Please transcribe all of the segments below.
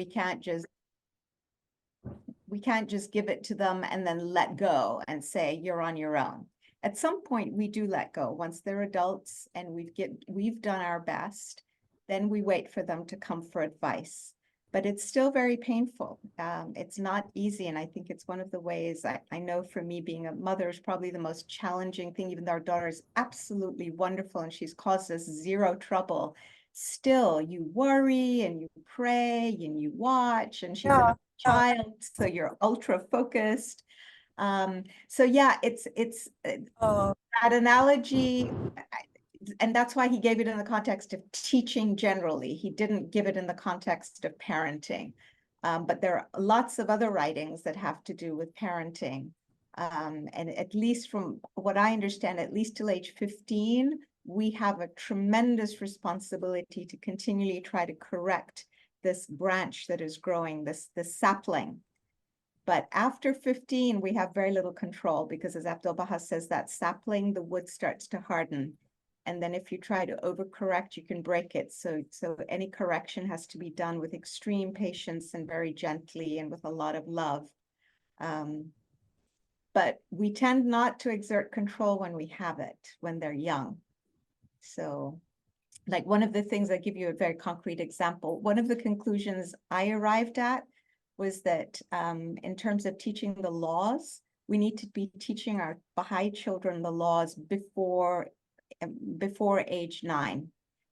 we can't just give it to them and then let go and say, you're on your own. At some point, we do let go. Once they're adults and we've done our best, then we wait for them to come for advice. But it's still very painful. It's not easy. And I think it's one of the ways I know for me, being a mother is probably the most challenging thing, even though our daughter is absolutely wonderful and she's caused us zero trouble. Still, you worry and you pray and you watch, and she's a child, so you're ultra focused. So yeah, it's that analogy, and that's why he gave it in the context of teaching generally. He didn't give it in the context of parenting. But there are lots of other writings that have to do with parenting. And at least from what I understand, at least till age 15, we have a tremendous responsibility to continually try to correct this branch that is growing, this sapling. But after 15, we have very little control, because as Abdul Baha says, that sapling, the wood starts to harden. And then if you try to overcorrect, you can break it. So any correction has to be done with extreme patience and very gently and with a lot of love. But we tend not to exert control when we have it, when they're young. So like one of the things, I give you a very concrete example. One of the conclusions I arrived at was that in terms of teaching the laws, we need to be teaching our Baha'i children the laws before age 9.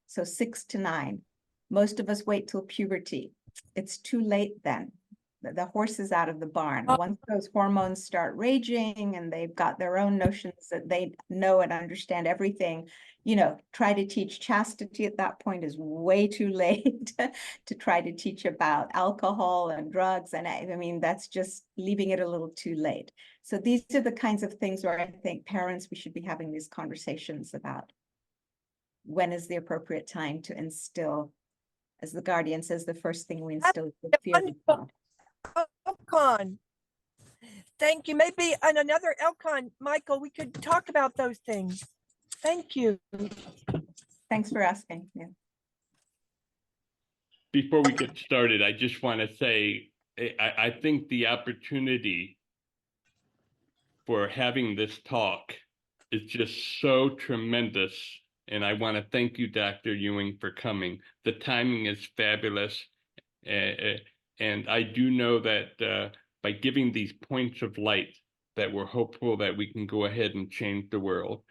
So 6 to 9. Most of us wait till puberty. It's too late then. The horse is out of the barn. Once those hormones start raging and they've got their own notions that they know and understand everything, try to teach chastity at that point is way too late to try to teach about alcohol and drugs. And I mean, that's just leaving it a little too late. So these are the kinds of things where I think parents, we should be having these conversations about when is the appropriate time to instill, as the Guardian says, the first thing we instill is the fear of God. Elcon. Thank you. Maybe on another Elcon, Michael, we could talk about those things. Thank you. Thanks for asking. Yeah. Before we get started, I just want to say, I think the opportunity for having this talk is just so tremendous. And I want to thank you, Dr. Ewing, for coming. The timing is fabulous. And I do know that by giving these points of light, that we're hopeful that we can go ahead and change the world.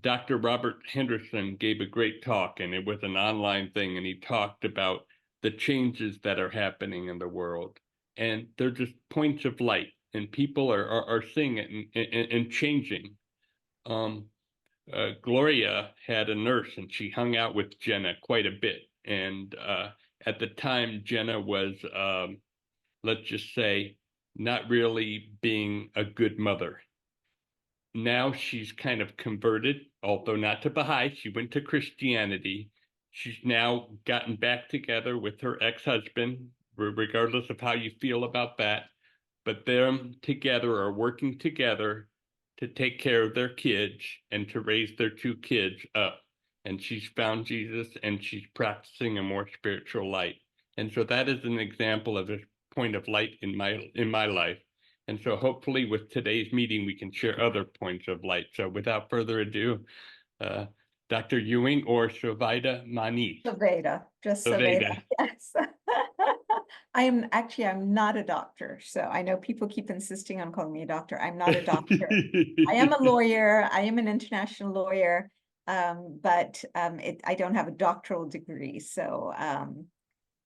Dr. Robert Henderson gave a great talk, and it was an online thing, and he talked about the changes that are happening in the world. And they're just points of light, and people are seeing it and changing. Gloria had a nurse, and she hung out with Jenna quite a bit. And at the time, Jenna was, let's just say, not really being a good mother. Now she's kind of converted, although not to Baha'i. She went to Christianity. She's now gotten back together with her ex-husband, regardless of how you feel about that. But them together are working together to take care of their kids and to raise their 2 kids up. And she's found Jesus, and she's practicing a more spiritual life. And so that is an example of a point of light in my life. And so hopefully with today's meeting, we can share other points of light. So without further ado, Dr. Ewing or Sovaida Maani? Sovaida, just Sovaida. Yes. I'm not a doctor. So I know people keep insisting on calling me a doctor. I'm not a doctor. I am a lawyer. I am an international lawyer. But I don't have a doctoral degree. So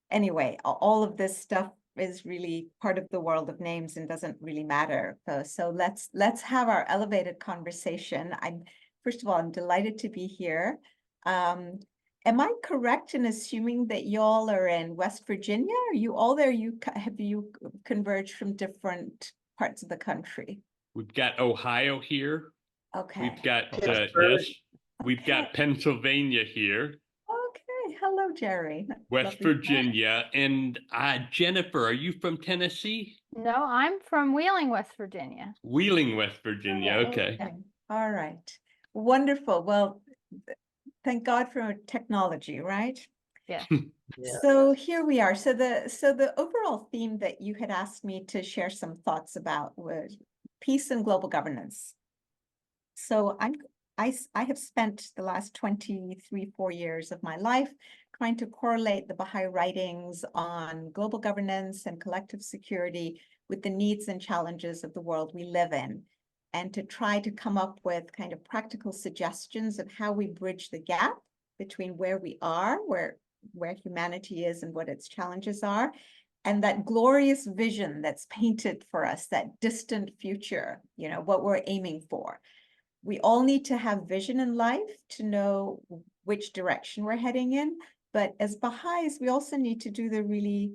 anyway, all of this stuff is really part of the world of names and doesn't really matter. So let's have our elevated conversation. First of all, I'm delighted to be here. Am I correct in assuming that y'all are in West Virginia? Are you all there? Have you converged from different parts of the country? We've got Ohio here. Okay. We've got yes. We've got Pennsylvania here. Okay. Hello, Jerry. West Virginia. And Jennifer, are you from Tennessee? No, I'm from Wheeling, West Virginia. Wheeling, West Virginia. Okay. All right. Wonderful. Well, thank God for technology, right? Yeah. So here we are. So the overall theme that you had asked me to share some thoughts about was peace and global governance. So I have spent the last 4 years of my life trying to correlate the Baha'i writings on global governance and collective security with the needs and challenges of the world we live in, and to try to come up with kind of practical suggestions of how we bridge the gap between where we are, where humanity is and what its challenges are, and that glorious vision that's painted for us, that distant future, what we're aiming for. We all need to have vision in life to know which direction we're heading in. But as Baha'is, we also need to do the really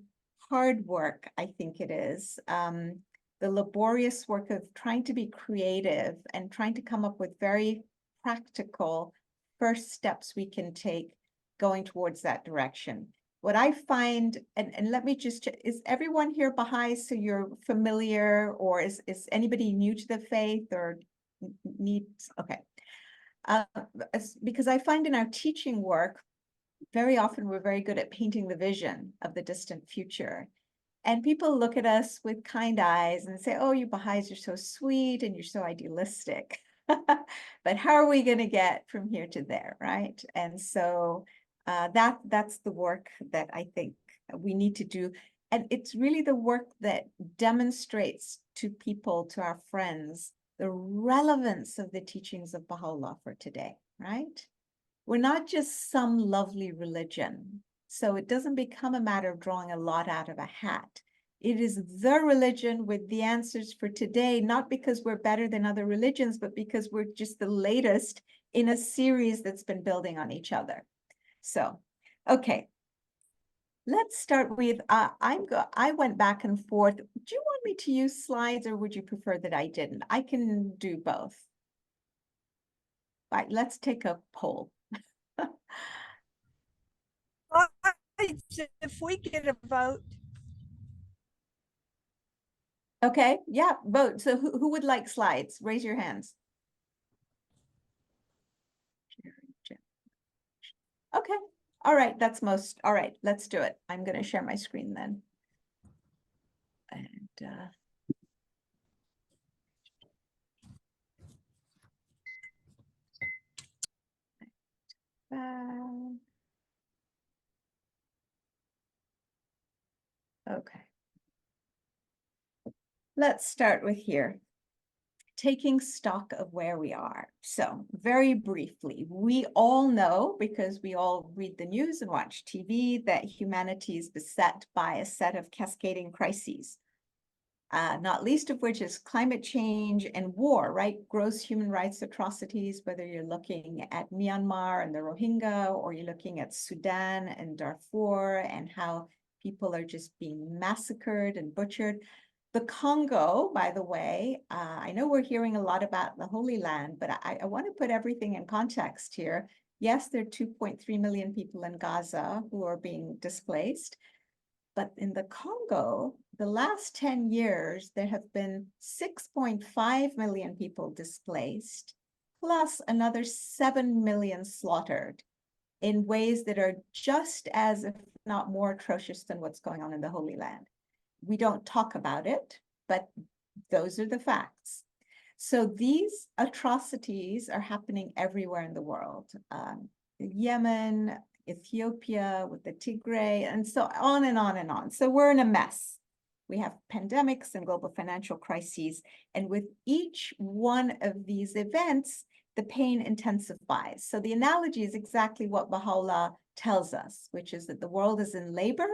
hard work, I think it is, the laborious work of trying to be creative and trying to come up with very practical first steps we can take going towards that direction. What I find, and let me just, is everyone here Baha'i, so you're familiar, or is anybody new to the faith or needs, okay. Because I find in our teaching work, very often we're very good at painting the vision of the distant future. And people look at us with kind eyes and say, oh, you Baha'is are so sweet and you're so idealistic. But how are we going to get from here to there, right? And so that's the work that I think we need to do. And it's really the work that demonstrates to people, to our friends, the relevance of the teachings of Baha'u'llah for today, right? We're not just some lovely religion. So it doesn't become a matter of drawing a lot out of a hat. It is the religion with the answers for today, not because we're better than other religions, but because we're just the latest in a series that's been building on each other. So, okay. Let's start with, I went back and forth. Do you want me to use slides or would you prefer that I didn't? I can do both. Right, let's take a poll. If we get a vote. Okay, yeah, vote. So who would like slides? Raise your hands. Okay, all right, that's most, all right, let's do it. I'm gonna share my screen then. And okay. Let's start with here. Taking stock of where we are. So very briefly, we all know, because we all read the news and watch TV, that humanity is beset by a set of cascading crises, not least of which is climate change and war, right? Gross human rights atrocities, whether you're looking at Myanmar and the Rohingya, or you're looking at Sudan and Darfur and how people are just being massacred and butchered. The Congo, by the way, I know we're hearing a lot about the Holy Land, but I want to put everything in context here. Yes, there are 2.3 million people in Gaza who are being displaced, but in the Congo, the last 10 years, there have been 6.5 million people displaced, plus another 7 million slaughtered in ways that are just as, if not more atrocious than what's going on in the Holy Land. We don't talk about it, but those are the facts. So these atrocities are happening everywhere in the world. Yemen, Ethiopia with the Tigray, and so on and on and on. So we're in a mess. We have pandemics and global financial crises. And with each one of these events, the pain intensifies. So the analogy is exactly what Baha'u'llah tells us, which is that the world is in labor.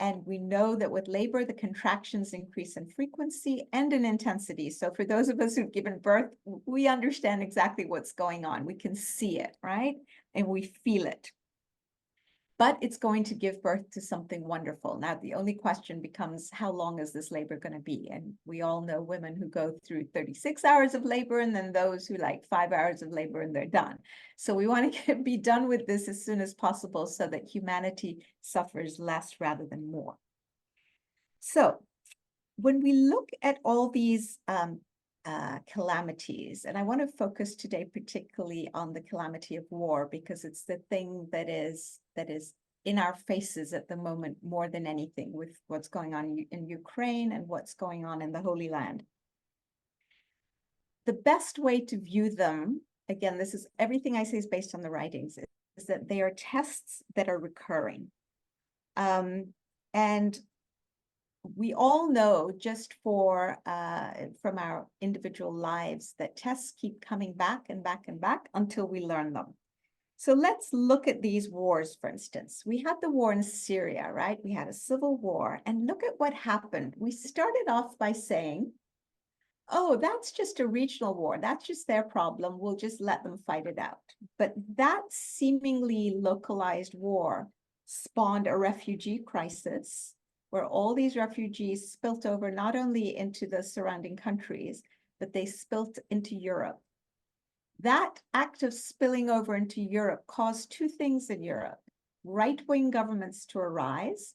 And we know that with labor, the contractions increase in frequency and in intensity. So for those of us who've given birth, we understand exactly what's going on. We can see it, right? And we feel it. But it's going to give birth to something wonderful. Now, the only question becomes, how long is this labor going to be? And we all know women who go through 36 hours of labor, and then those who like 5 hours of labor and they're done. So we want to be done with this as soon as possible so that humanity suffers less rather than more. So when we look at all these calamities, and I want to focus today particularly on the calamity of war, because it's the thing that is in our faces at the moment more than anything, with what's going on in Ukraine and what's going on in the Holy Land. The best way to view them, again, this is everything I say is based on the writings, is that they are tests that are recurring. And we all know just from our individual lives that tests keep coming back and back and back until we learn them. So let's look at these wars, for instance. We had the war in Syria, right? We had a civil war, and look at what happened. We started off by saying, oh, that's just a regional war. That's just their problem. We'll just let them fight it out. But that seemingly localized war spawned a refugee crisis where all these refugees spilt over not only into the surrounding countries, but they spilt into Europe. That act of spilling over into Europe caused two things in Europe: right-wing governments to arise,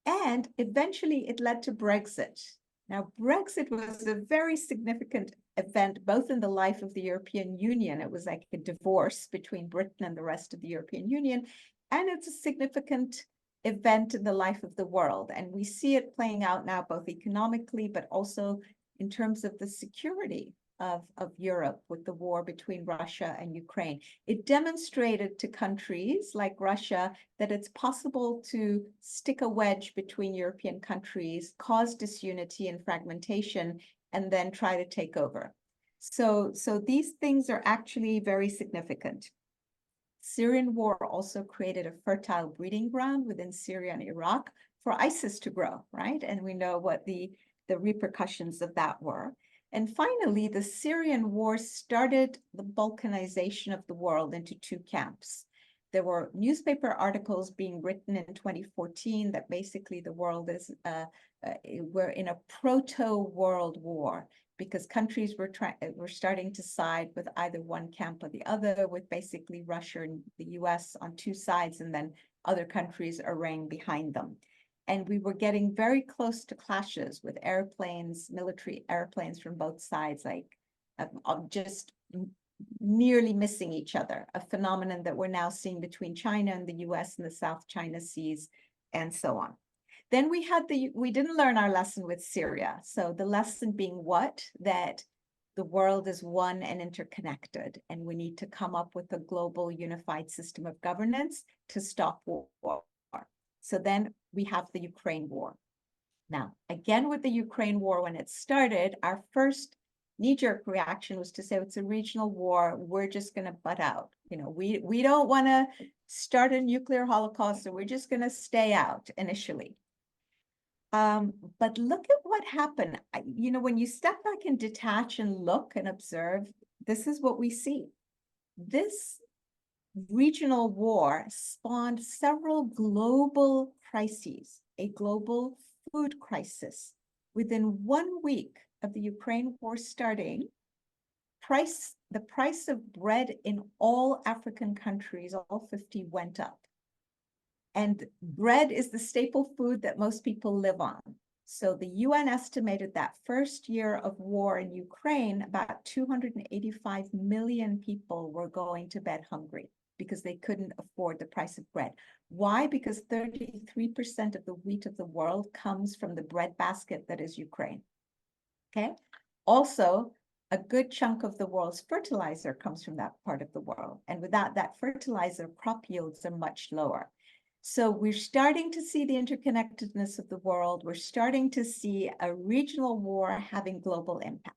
and eventually it led to Brexit. Now, Brexit was a very significant event, both in the life of the European Union. It was like a divorce between Britain and the rest of the European Union, and it's a significant event in the life of the world. And we see it playing out now, both economically, but also in terms of the security of Europe with the war between Russia and Ukraine. It demonstrated to countries like Russia that it's possible to stick a wedge between European countries, cause disunity and fragmentation, and then try to take over. So these things are actually very significant. Syrian war also created a fertile breeding ground within Syria and Iraq for ISIS to grow, right? And we know what the repercussions of that were. And finally, the Syrian war started the balkanization of the world into two camps. There were newspaper articles being written in 2014 that basically the world is, we're in a proto-world war, because countries were starting to side with either one camp or the other, with basically Russia and the US on two sides, and then other countries arraying behind them. And we were getting very close to clashes with airplanes, military airplanes from both sides, like just nearly missing each other, a phenomenon that we're now seeing between China and the US and the South China Seas, and so on. Then we didn't learn our lesson with Syria. So the lesson being what? That the world is one and interconnected, and we need to come up with a global unified system of governance to stop war. So then we have the Ukraine war. Now, again, with the Ukraine war, when it started, our first knee-jerk reaction was to say it's a regional war. We're just going to butt out. You know, we don't want to start a nuclear holocaust, so we're just going to stay out initially. But look at what happened. You know, when you step back and detach and look and observe, this is what we see. This regional war spawned several global crises, a global food crisis. Within 1 week of the Ukraine war starting, the price of bread in all African countries, all 50, went up. And bread is the staple food that most people live on. So the UN estimated that first year of war in Ukraine, about 285 million people were going to bed hungry because they couldn't afford the price of bread. Why? Because 33% of the wheat of the world comes from the bread basket that is Ukraine. Okay. Also, a good chunk of the world's fertilizer comes from that part of the world. And without that fertilizer, crop yields are much lower. So we're starting to see the interconnectedness of the world. We're starting to see a regional war having global impacts.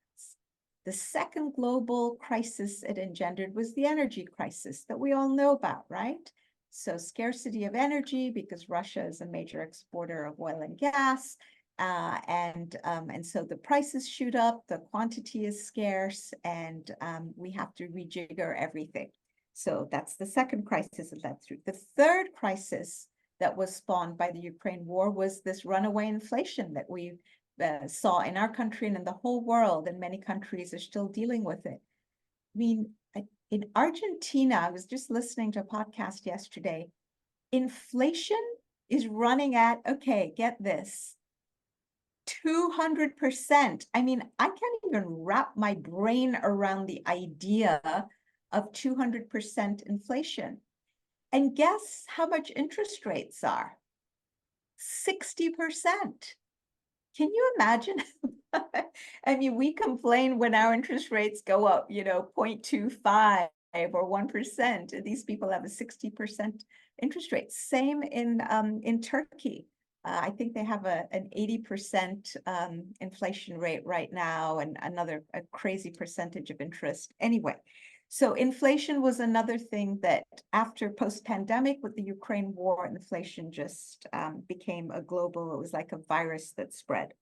The second global crisis it engendered was the energy crisis that we all know about, right? So scarcity of energy, because Russia is a major exporter of oil and gas. And so the prices shoot up, the quantity is scarce, and we have to rejigger everything. So that's the second crisis that led through. The third crisis that was spawned by the Ukraine war was this runaway inflation that we saw in our country and in the whole world, and many countries are still dealing with it. I mean, in Argentina, I was just listening to a podcast yesterday. Inflation is running at, okay, get this, 200%. I mean, I can't even wrap my brain around the idea of 200% inflation. And guess how much interest rates are? 60%. Can you imagine? I mean, we complain when our interest rates go up, 0.25 or 1%. These people have a 60% interest rate. Same in Turkey. I think they have an 80% inflation rate right now, and a crazy percentage of interest. Anyway, so inflation was another thing that after post-pandemic with the Ukraine war, inflation just became a global, it was like a virus that spread.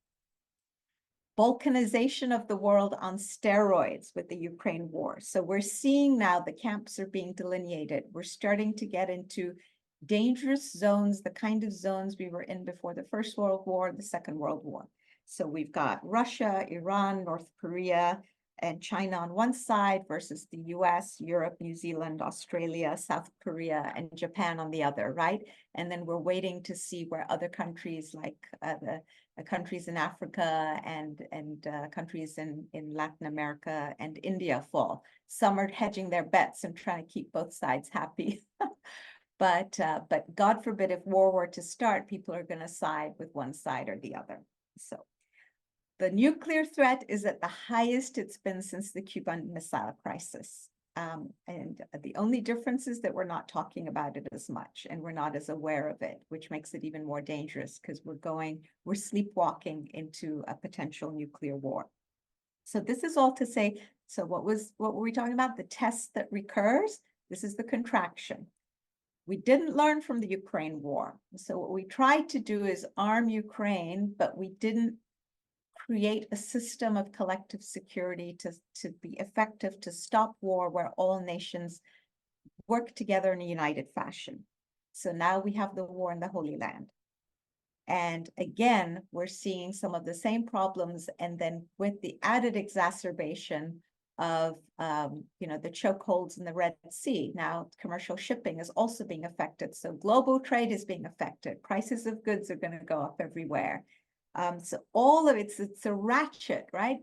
Balkanization of the world on steroids with the Ukraine war. So we're seeing now the camps are being delineated. We're starting to get into dangerous zones, the kind of zones we were in before the First World War, the Second World War. So we've got Russia, Iran, North Korea, and China on one side versus the US, Europe, New Zealand, Australia, South Korea, and Japan on the other, right? And then we're waiting to see where other countries like the countries in Africa and countries in Latin America and India fall. Some are hedging their bets and trying to keep both sides happy. But God forbid if war were to start, people are going to side with one side or the other. So the nuclear threat is at the highest it's been since the Cuban Missile Crisis. And the only difference is that we're not talking about it as much and we're not as aware of it, which makes it even more dangerous because we're sleepwalking into a potential nuclear war. So this is all to say, so what were we talking about? The test that recurs, this is the contraction. We didn't learn from the Ukraine war. So what we tried to do is arm Ukraine, but we didn't create a system of collective security to be effective, to stop war where all nations work together in a united fashion. So now we have the war in the Holy Land. And again, we're seeing some of the same problems, and then with the added exacerbation of the chokeholds in the Red Sea. Now commercial shipping is also being affected. So global trade is being affected. Prices of goods are going to go up everywhere. So all of it's a ratchet, right?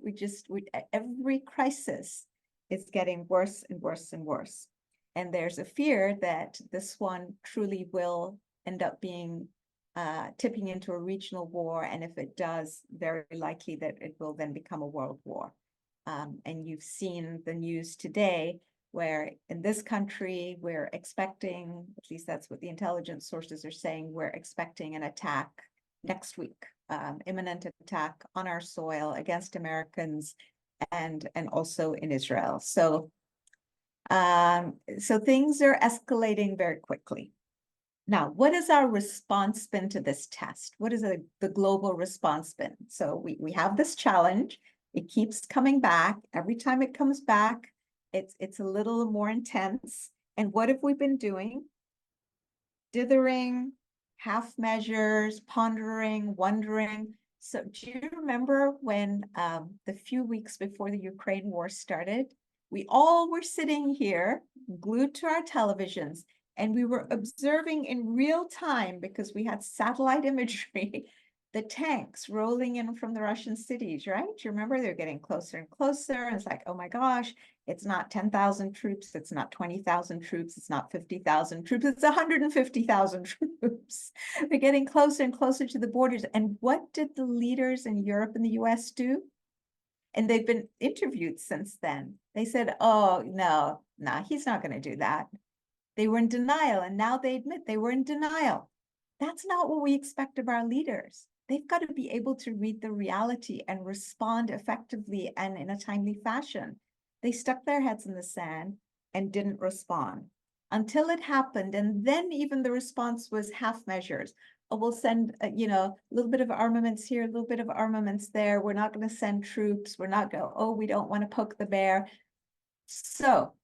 Every crisis is getting worse and worse and worse. And there's a fear that this one truly will end up being tipping into a regional war. And if it does, very likely that it will then become a world war. And you've seen the news today where in this country, we're expecting, at least that's what the intelligence sources are saying, we're expecting an attack next week, imminent attack on our soil against Americans and also in Israel. So, so things are escalating very quickly. Now, what has our response been to this test? What is the global response been? So we have this challenge. It keeps coming back. Every time it comes back, it's a little more intense. And what have we been doing? Dithering, half measures, pondering, wondering. So do you remember when the few weeks before the Ukraine war started, we all were sitting here glued to our televisions and we were observing in real time, because we had satellite imagery, the tanks rolling in from the Russian cities, right? Do you remember? They're getting closer and closer. And it's like, oh my gosh, it's not 10,000 troops. It's not 20,000 troops. It's not 50,000 troops. It's 150,000 troops. They're getting closer and closer to the borders. And what did the leaders in Europe and the US do? And they've been interviewed since then. They said, oh, no, he's not going to do that. They were in denial. And now they admit they were in denial. That's not what we expect of our leaders. They've got to be able to read the reality and respond effectively and in a timely fashion. They stuck their heads in the sand and didn't respond until it happened. And then even the response was half measures. Oh, we'll send, a little bit of armaments here, a little bit of armaments there. We're not going to send troops. We're not going, oh, we don't want to poke the bear. So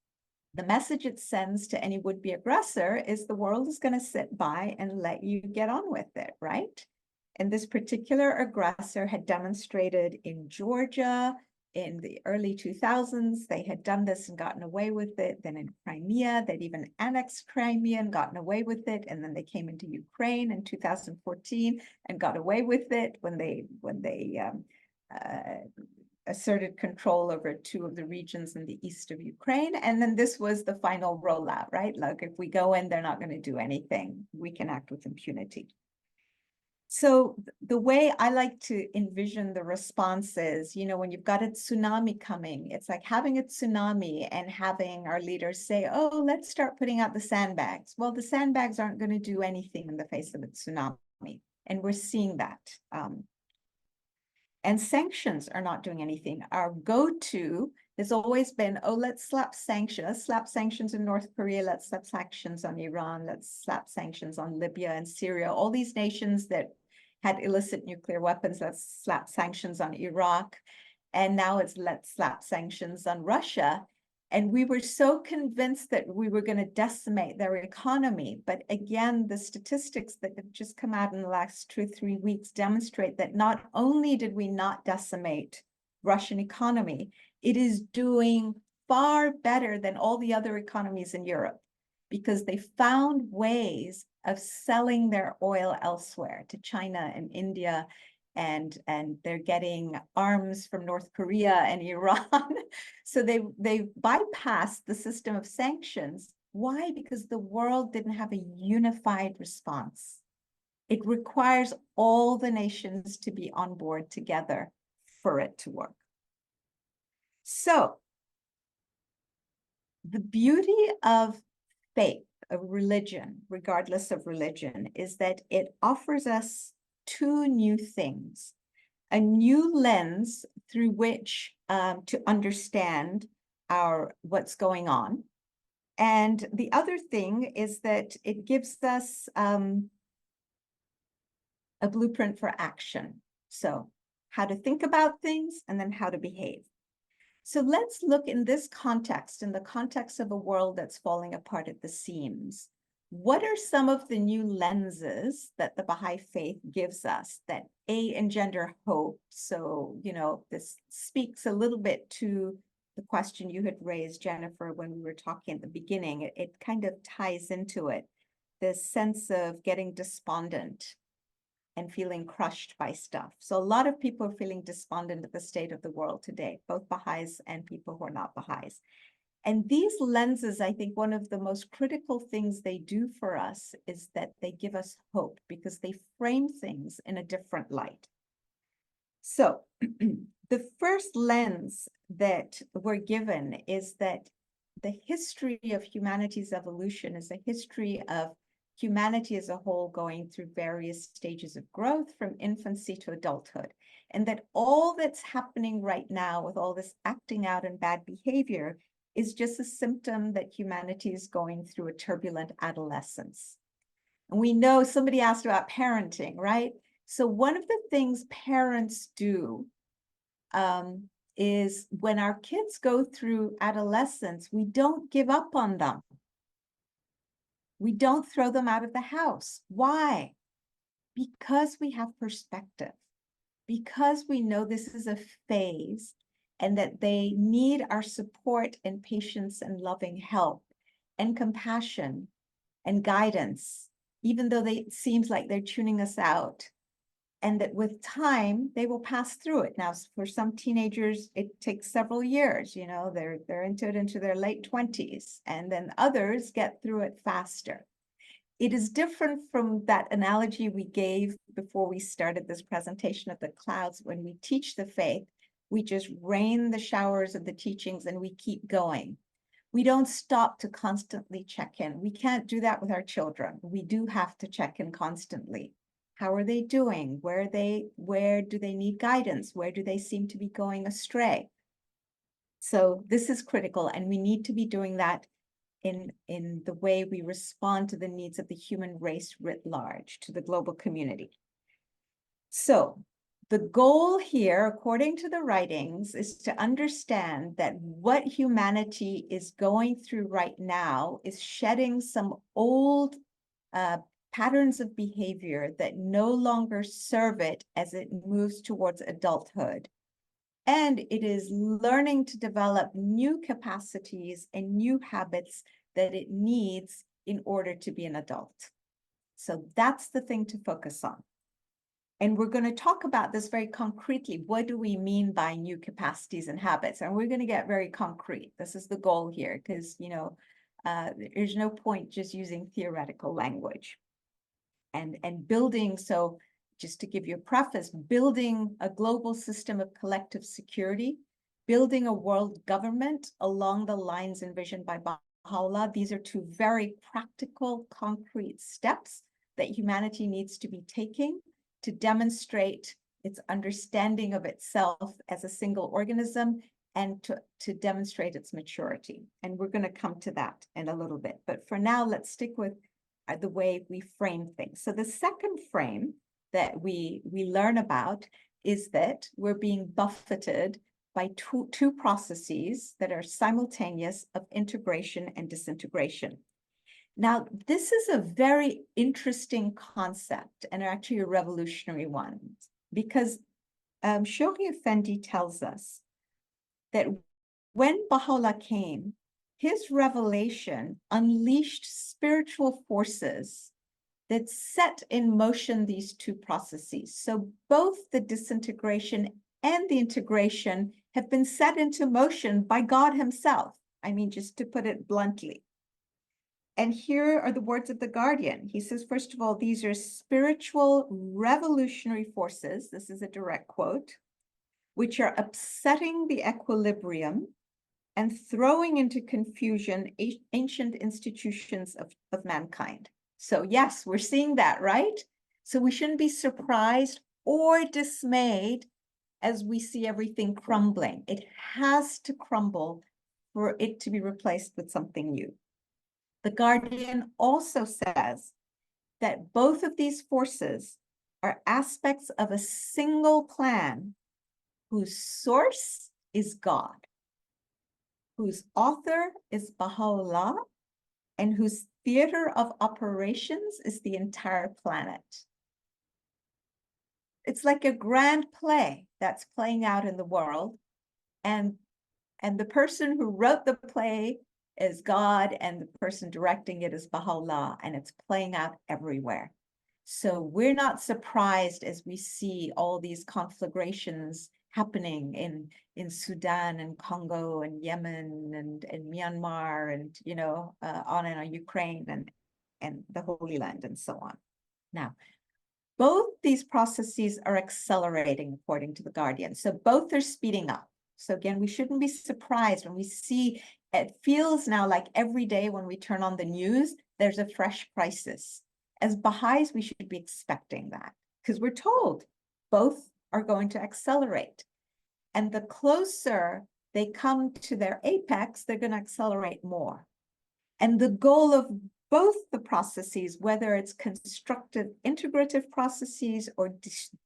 the message it sends to any would-be aggressor is the world is going to sit by and let you get on with it, right? And this particular aggressor had demonstrated in Georgia in the early 2000s. They had done this and gotten away with it. Then in Crimea, they'd even annexed Crimea and gotten away with it. And then they came into Ukraine in 2014 and got away with it when they asserted control over 2 of the regions in the east of Ukraine. And then this was the final rollout, right? Like if we go in, they're not going to do anything. We can act with impunity. So the way I like to envision the response is, you know, when you've got a tsunami coming, it's like having a tsunami and having our leaders say, oh, let's start putting out the sandbags. Well, the sandbags aren't going to do anything in the face of a tsunami. And we're seeing that. And sanctions are not doing anything. Our go-to has always been, oh, let's slap sanctions in North Korea, let's slap sanctions on Iran, let's slap sanctions on Libya and Syria, all these nations that had illicit nuclear weapons, let's slap sanctions on Iraq. And now it's let's slap sanctions on Russia. And we were so convinced that we were going to decimate their economy. But again, the statistics that have just come out in the last 2 or 3 weeks demonstrate that not only did we not decimate Russian economy, it is doing far better than all the other economies in Europe, because they found ways of selling their oil elsewhere to China and India, and they're getting arms from North Korea and Iran. So they bypassed the system of sanctions. Why? Because the world didn't have a unified response. It requires all the nations to be on board together for it to work. So the beauty of faith, of religion, regardless of religion, is that it offers us 2 new things: a new lens through which to understand what's going on. And the other thing is that it gives us a blueprint for action. So how to think about things and then how to behave. So let's look in this context, in the context of a world that's falling apart at the seams. What are some of the new lenses that the Baha'i faith gives us that engender hope? So, you know, this speaks a little bit to the question you had raised, Jennifer, when we were talking at the beginning. It kind of ties into it, this sense of getting despondent and feeling crushed by stuff. So a lot of people are feeling despondent at the state of the world today, both Baha'is and people who are not Baha'is. And these lenses, I think one of the most critical things they do for us is that they give us hope, because they frame things in a different light. So the first lens that we're given is that the history of humanity's evolution is a history of humanity as a whole going through various stages of growth from infancy to adulthood. And that all that's happening right now with all this acting out and bad behavior is just a symptom that humanity is going through a turbulent adolescence. And we know, somebody asked about parenting, right? So one of the things parents do is when our kids go through adolescence, we don't give up on them. We don't throw them out of the house. Why? Because we have perspective, because we know this is a phase and that they need our support and patience and loving help and compassion and guidance, even though it seems like they're tuning us out. And that with time, they will pass through it. Now, for some teenagers, it takes several years, you know, they're into their late 20s, and then others get through it faster. It is different from that analogy we gave before we started this presentation of the clouds. When we teach the faith, we just rain the showers of the teachings and we keep going. We don't stop to constantly check in. We can't do that with our children. We do have to check in constantly. How are they doing? Where do they need guidance? Where do they seem to be going astray? So this is critical, and we need to be doing that in the way we respond to the needs of the human race writ large, to the global community. So the goal here, according to the writings, is to understand that what humanity is going through right now is shedding some old patterns of behavior that no longer serve it as it moves towards adulthood. And it is learning to develop new capacities and new habits that it needs in order to be an adult. So that's the thing to focus on. And we're going to talk about this very concretely. What do we mean by new capacities and habits? And we're going to get very concrete. This is the goal here, because, there's no point just using theoretical language. And building, so just to give you a preface, building a global system of collective security, building a world government along the lines envisioned by Baha'u'llah. These are two very practical, concrete steps that humanity needs to be taking to demonstrate its understanding of itself as a single organism and to demonstrate its maturity. And we're going to come to that in a little bit. But for now, let's stick with the way we frame things. So the second frame that we learn about is that we're being buffeted by two processes that are simultaneous of integration and disintegration. Now, this is a very interesting concept and actually a revolutionary one, because Shoghi Effendi tells us that when Baha'u'llah came, his revelation unleashed spiritual forces that set in motion these two processes. So both the disintegration and the integration have been set into motion by God himself. I mean, just to put it bluntly. And here are the words of the Guardian. He says, first of all, these are spiritual revolutionary forces, this is a direct quote, which are upsetting the equilibrium and throwing into confusion ancient institutions of mankind. So yes, we're seeing that, right? So we shouldn't be surprised or dismayed as we see everything crumbling. It has to crumble for it to be replaced with something new. The Guardian also says that both of these forces are aspects of a single plan whose source is God, whose author is Baha'u'llah, and whose theater of operations is the entire planet. It's like a grand play that's playing out in the world, and the person who wrote the play is God, and the person directing it is Baha'u'llah, and it's playing out everywhere. So we're not surprised as we see all these conflagrations happening in Sudan and Congo and Yemen and Myanmar and on and on, Ukraine and the Holy Land and so on. Now, both these processes are accelerating according to the Guardian. So both are speeding up. So again, we shouldn't be surprised when we see, it feels now like every day when we turn on the news, there's a fresh crisis. As Baha'is, we should be expecting that because we're told both are going to accelerate. And the closer they come to their apex, they're going to accelerate more. And the goal of both the processes, whether it's constructive integrative processes or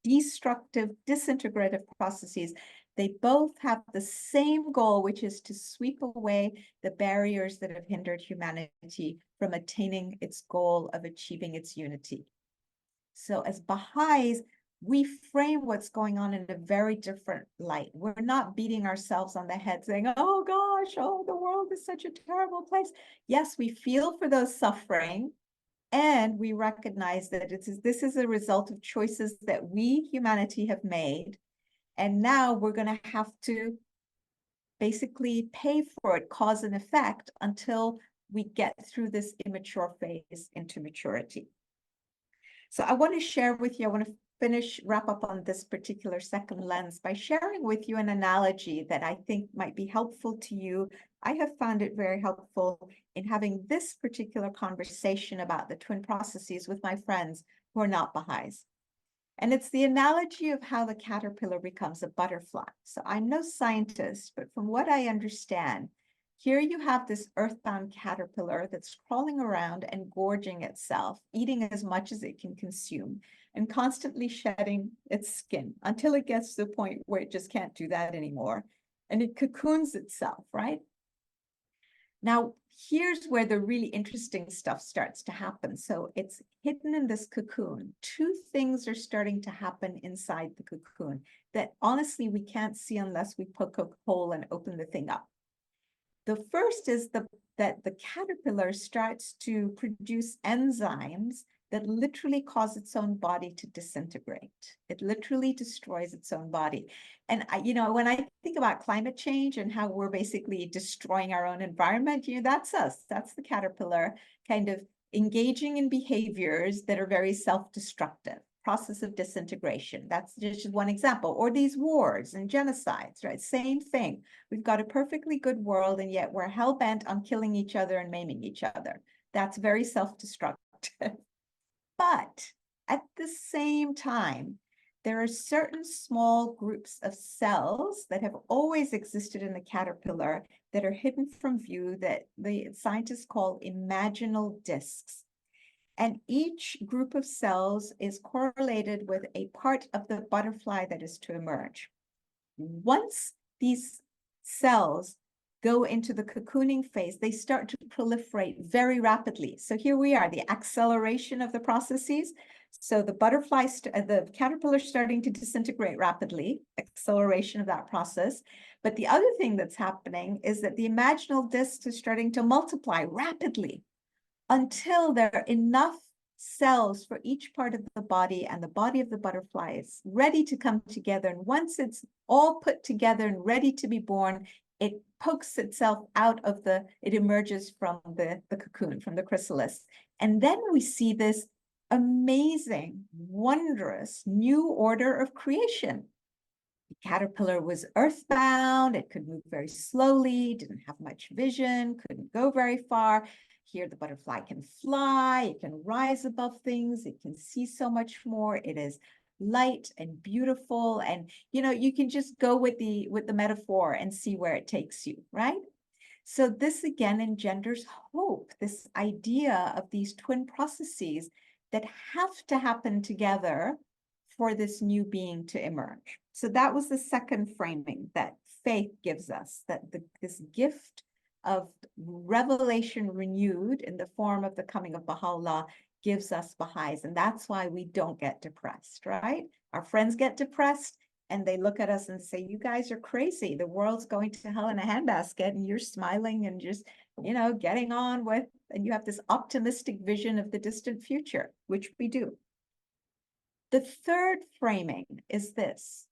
destructive disintegrative processes, they both have the same goal, which is to sweep away the barriers that have hindered humanity from attaining its goal of achieving its unity. So as Baha'is, we frame what's going on in a very different light. We're not beating ourselves on the head saying, oh gosh, oh, the world is such a terrible place. Yes, we feel for those suffering, and we recognize that this is a result of choices that we, humanity, have made. And now we're going to have to basically pay for it, cause and effect, until we get through this immature phase into maturity. So I want to share with you, I want to wrap up on this particular second lens by sharing with you an analogy that I think might be helpful to you. I have found it very helpful in having this particular conversation about the twin processes with my friends who are not Baha'is. And it's the analogy of how the caterpillar becomes a butterfly. So I'm no scientist, but from what I understand, here you have this earthbound caterpillar that's crawling around and gorging itself, eating as much as it can consume, and constantly shedding its skin until it gets to the point where it just can't do that anymore. And it cocoons itself, right? Now, here's where the really interesting stuff starts to happen. So it's hidden in this cocoon. Two things are starting to happen inside the cocoon that honestly we can't see unless we poke a hole and open the thing up. The first is that the caterpillar starts to produce enzymes that literally cause its own body to disintegrate. It literally destroys its own body. And when I think about climate change and how we're basically destroying our own environment, that's us. That's the caterpillar kind of engaging in behaviors that are very self-destructive, process of disintegration. That's just one example. Or these wars and genocides, right? Same thing. We've got a perfectly good world, and yet we're hell-bent on killing each other and maiming each other. That's very self-destructive. But at the same time, there are certain small groups of cells that have always existed in the caterpillar that are hidden from view that the scientists call imaginal discs. And each group of cells is correlated with a part of the butterfly that is to emerge. Once these cells go into the cocooning phase, they start to proliferate very rapidly. So here we are, the acceleration of the processes. So the the caterpillar starting to disintegrate rapidly, acceleration of that process. But the other thing that's happening is that the imaginal discs are starting to multiply rapidly until there are enough cells for each part of the body, and the body of the butterfly is ready to come together. And once it's all put together and ready to be born, it pokes itself out of it emerges from the cocoon, from the chrysalis. And then we see this amazing, wondrous new order of creation. The caterpillar was earthbound. It could move very slowly, didn't have much vision, couldn't go very far. Here, the butterfly can fly, it can rise above things, it can see so much more. It is light and beautiful. And, you can just go with the metaphor and see where it takes you, right? So this again engenders hope, this idea of these twin processes that have to happen together for this new being to emerge. So that was the second framing that faith gives us, that this gift of revelation renewed in the form of the coming of Baha'u'llah gives us Baha'is. And that's why we don't get depressed, right? Our friends get depressed and they look at us and say, you guys are crazy. The world's going to hell in a handbasket, and you're smiling and just, getting on with, and you have this optimistic vision of the distant future, which we do. The third framing is this,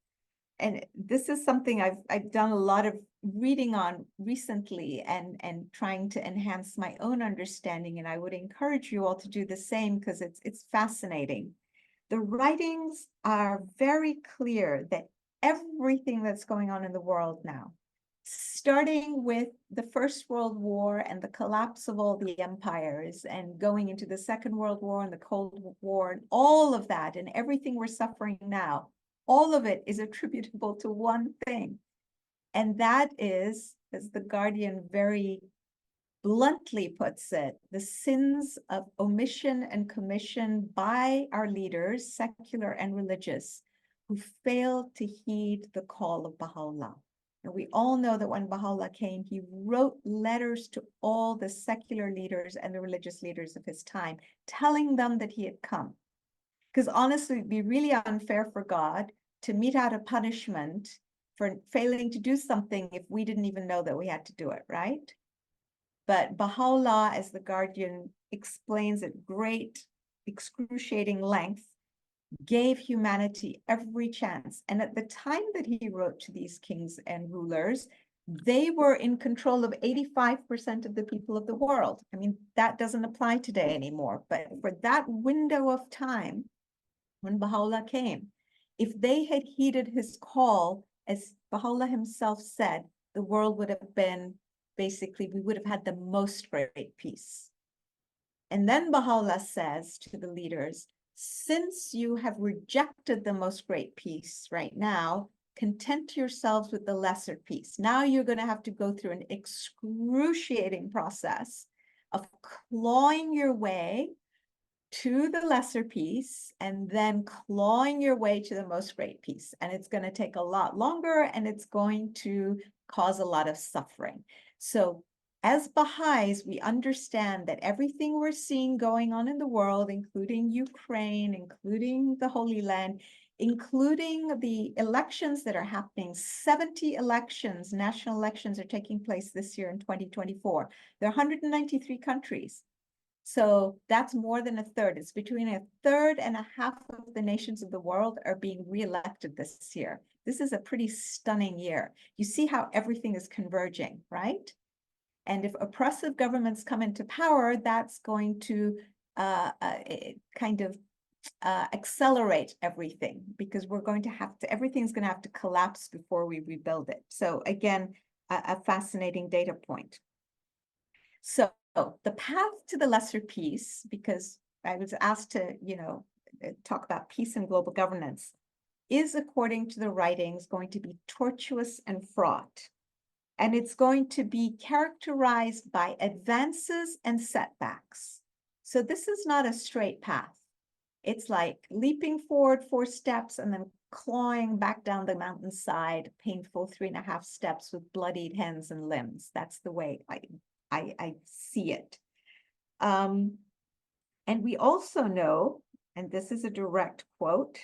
and this is something I've done a lot of reading on recently and trying to enhance my own understanding, and I would encourage you all to do the same because it's fascinating. The writings are very clear that everything that's going on in the world now, starting with the First World War and the collapse of all the empires, and going into the Second World War and the Cold War, and all of that, and everything we're suffering now, all of it is attributable to one thing. And that is, as the Guardian very bluntly puts it, the sins of omission and commission by our leaders, secular and religious, who failed to heed the call of Baha'u'llah. And we all know that when Baha'u'llah came, he wrote letters to all the secular leaders and the religious leaders of his time, telling them that he had come. Because honestly, it'd be really unfair for God to mete out a punishment for failing to do something if we didn't even know that we had to do it, right? But Baha'u'llah, as the Guardian explains at great, excruciating length, gave humanity every chance. And at the time that he wrote to these kings and rulers, they were in control of 85% of the people of the world. I mean, that doesn't apply today anymore. But for that window of time, when Baha'u'llah came, if they had heeded his call, as Baha'u'llah himself said, the world would have been, basically, we would have had the most great peace. And then Baha'u'llah says to the leaders, since you have rejected the most great peace right now, content yourselves with the lesser peace. Now you're going to have to go through an excruciating process of clawing your way to the lesser peace and then clawing your way to the most great peace. And it's going to take a lot longer, and it's going to cause a lot of suffering. So as Baha'is, we understand that everything we're seeing going on in the world, including Ukraine, including the Holy Land, including the elections that are happening, 70 elections, national elections are taking place this year in 2024. There are 193 countries. So that's more than a third. It's between a third and a half of the nations of the world are being reelected this year. This is a pretty stunning year. You see how everything is converging, right? And if oppressive governments come into power, that's going to kind of accelerate everything, because we're going to have to, everything's going to have to collapse before we rebuild it. So again, a fascinating data point. So the path to the lesser peace, because I was asked to, talk about peace and global governance, is, according to the writings, going to be tortuous and fraught. And it's going to be characterized by advances and setbacks. So this is not a straight path. It's like leaping forward 4 steps and then clawing back down the mountainside, painful 3.5 steps with bloodied hands and limbs. That's the way I see it. And we also know, and this is a direct quote,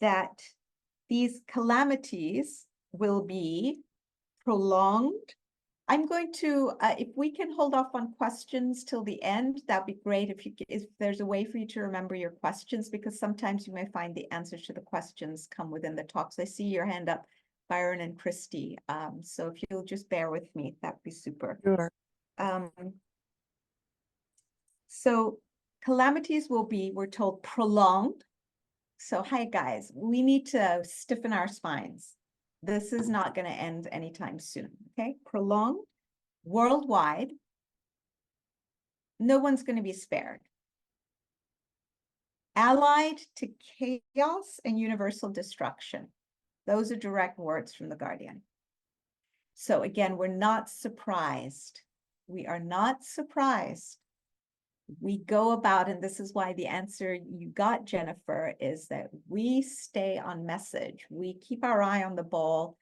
that these calamities will be prolonged. I'm going to, if we can hold off on questions till the end, that'd be great. If there's a way for you to remember your questions, because sometimes you may find the answers to the questions come within the talks. I see your hand up, Byron and Christy. So if you'll just bear with me, that'd be super. Sure. So calamities will be, we're told, prolonged. So hi guys, we need to stiffen our spines. This is not going to end anytime soon, okay? Prolonged, worldwide. No one's going to be spared. Allied to chaos and universal destruction. Those are direct words from the Guardian. So again, we're not surprised. We are not surprised. We go about, and this is why the answer you got, Jennifer, is that we stay on message. We keep our eye on the ball.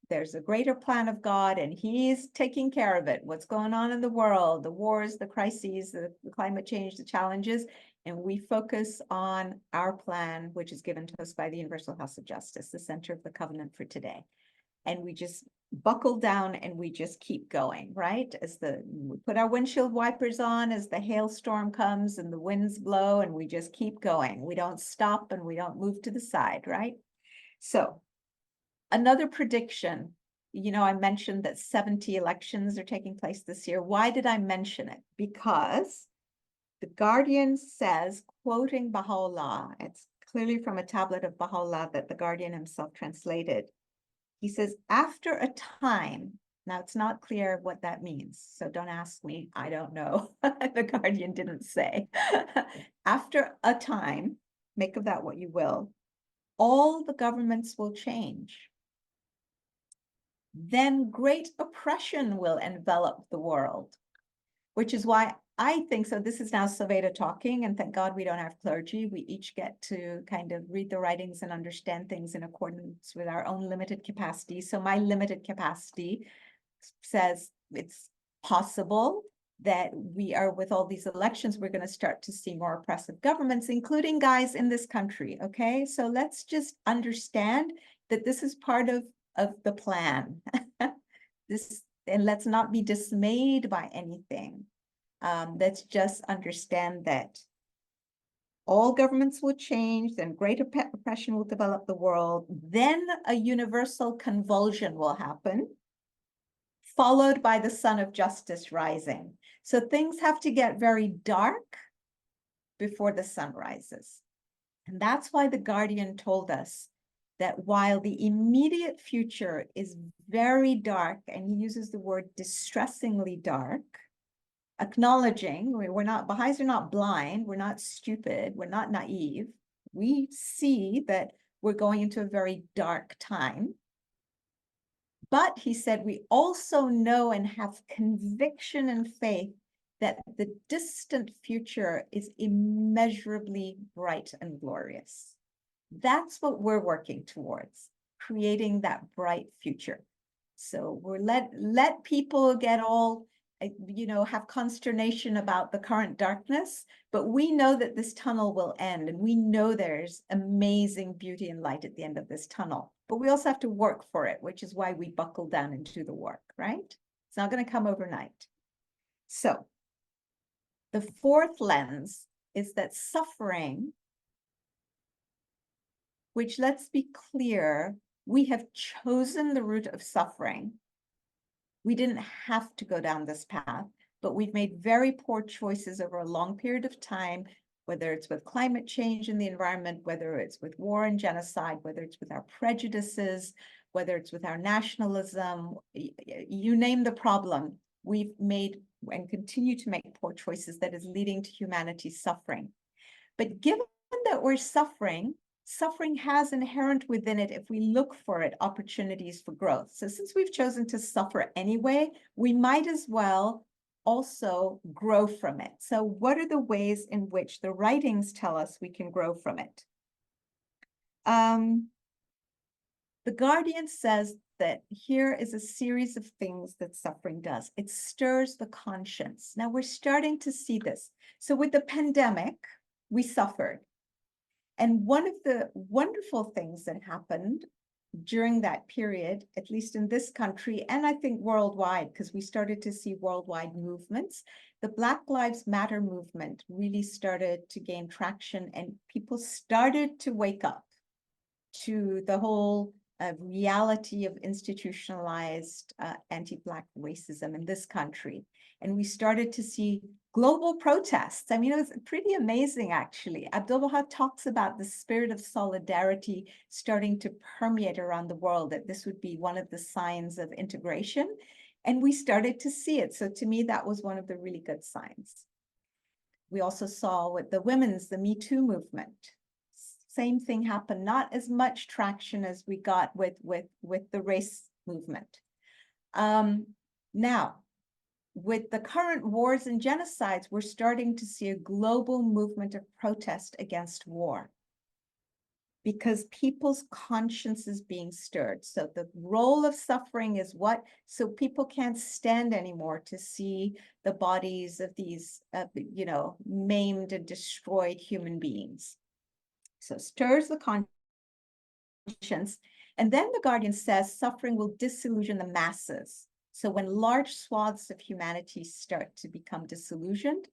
There's a greater plan of God, and he's taking care of it. What's going on in the world, the wars, the crises, the climate change, the challenges, and we focus on our plan, which is given to us by the Universal House of Justice, the center of the covenant for today. And we just buckle down and we just keep going, right? We put our windshield wipers on as the hailstorm comes and the winds blow, and we just keep going. We don't stop and we don't move to the side, right? So another prediction, I mentioned that 70 elections are taking place this year. Why did I mention it? Because the Guardian says, quoting Baha'u'llah, it's clearly from a tablet of Baha'u'llah that the Guardian himself translated. He says, after a time, now it's not clear what that means, so don't ask me, I don't know. The Guardian didn't say. After a time, make of that what you will, all the governments will change. Then great oppression will envelop the world, which is why I think, so this is now Sovaida talking, and thank God we don't have clergy. We each get to kind of read the writings and understand things in accordance with our own limited capacity. So my limited capacity says it's possible that we are, with all these elections, we're going to start to see more oppressive governments, including guys in this country, okay? So let's just understand that this is part of the plan. And let's not be dismayed by anything. Let's just understand that all governments will change, then great oppression will develop the world, then a universal convulsion will happen, followed by the sun of justice rising. So things have to get very dark before the sun rises. And that's why the Guardian told us that while the immediate future is very dark, and he uses the word distressingly dark, acknowledging Baha'is are not blind, we're not stupid, we're not naive. We see that we're going into a very dark time. But he said, we also know and have conviction and faith that the distant future is immeasurably bright and glorious. That's what we're working towards, creating that bright future. So we're let people get all, have consternation about the current darkness, but we know that this tunnel will end, and we know there's amazing beauty and light at the end of this tunnel, but we also have to work for it, which is why we buckle down and do the work, right? It's not going to come overnight. So The fourth lens is that suffering, which, let's be clear, we have chosen the route of suffering. We didn't have to go down this path, but we've made very poor choices over a long period of time, whether it's with climate change in the environment, whether it's with war and genocide, whether it's with our prejudices, whether it's with our nationalism, you name the problem, we've made and continue to make poor choices that is leading to humanity's suffering. But given that we're suffering, suffering has inherent within it, if we look for it, opportunities for growth. So since we've chosen to suffer anyway, we might as well also grow from it. So what are the ways in which the writings tell us we can grow from it? The Guardian says that here is a series of things that suffering does. It stirs the conscience. Now we're starting to see this. So with the pandemic, we suffered. And one of the wonderful things that happened during that period, at least in this country, and I think worldwide, because we started to see worldwide movements, the Black Lives Matter movement really started to gain traction, and people started to wake up to the whole reality of institutionalized anti-Black racism in this country. And we started to see global protests. I mean, it was pretty amazing, actually. Abdu'l-Baha talks about the spirit of solidarity starting to permeate around the world, that this would be one of the signs of integration. And we started to see it. So to me, that was one of the really good signs. We also saw with the women's, the Me Too movement. Same thing happened, not as much traction as we got with the race movement. Now, with the current wars and genocides, we're starting to see a global movement of protest against war because people's conscience is being stirred. So the role of suffering is what? So people can't stand anymore to see the bodies of these, maimed and destroyed human beings. So stirs the conscience. And then the Guardian says suffering will disillusion the masses. So when large swaths of humanity start to become disillusioned,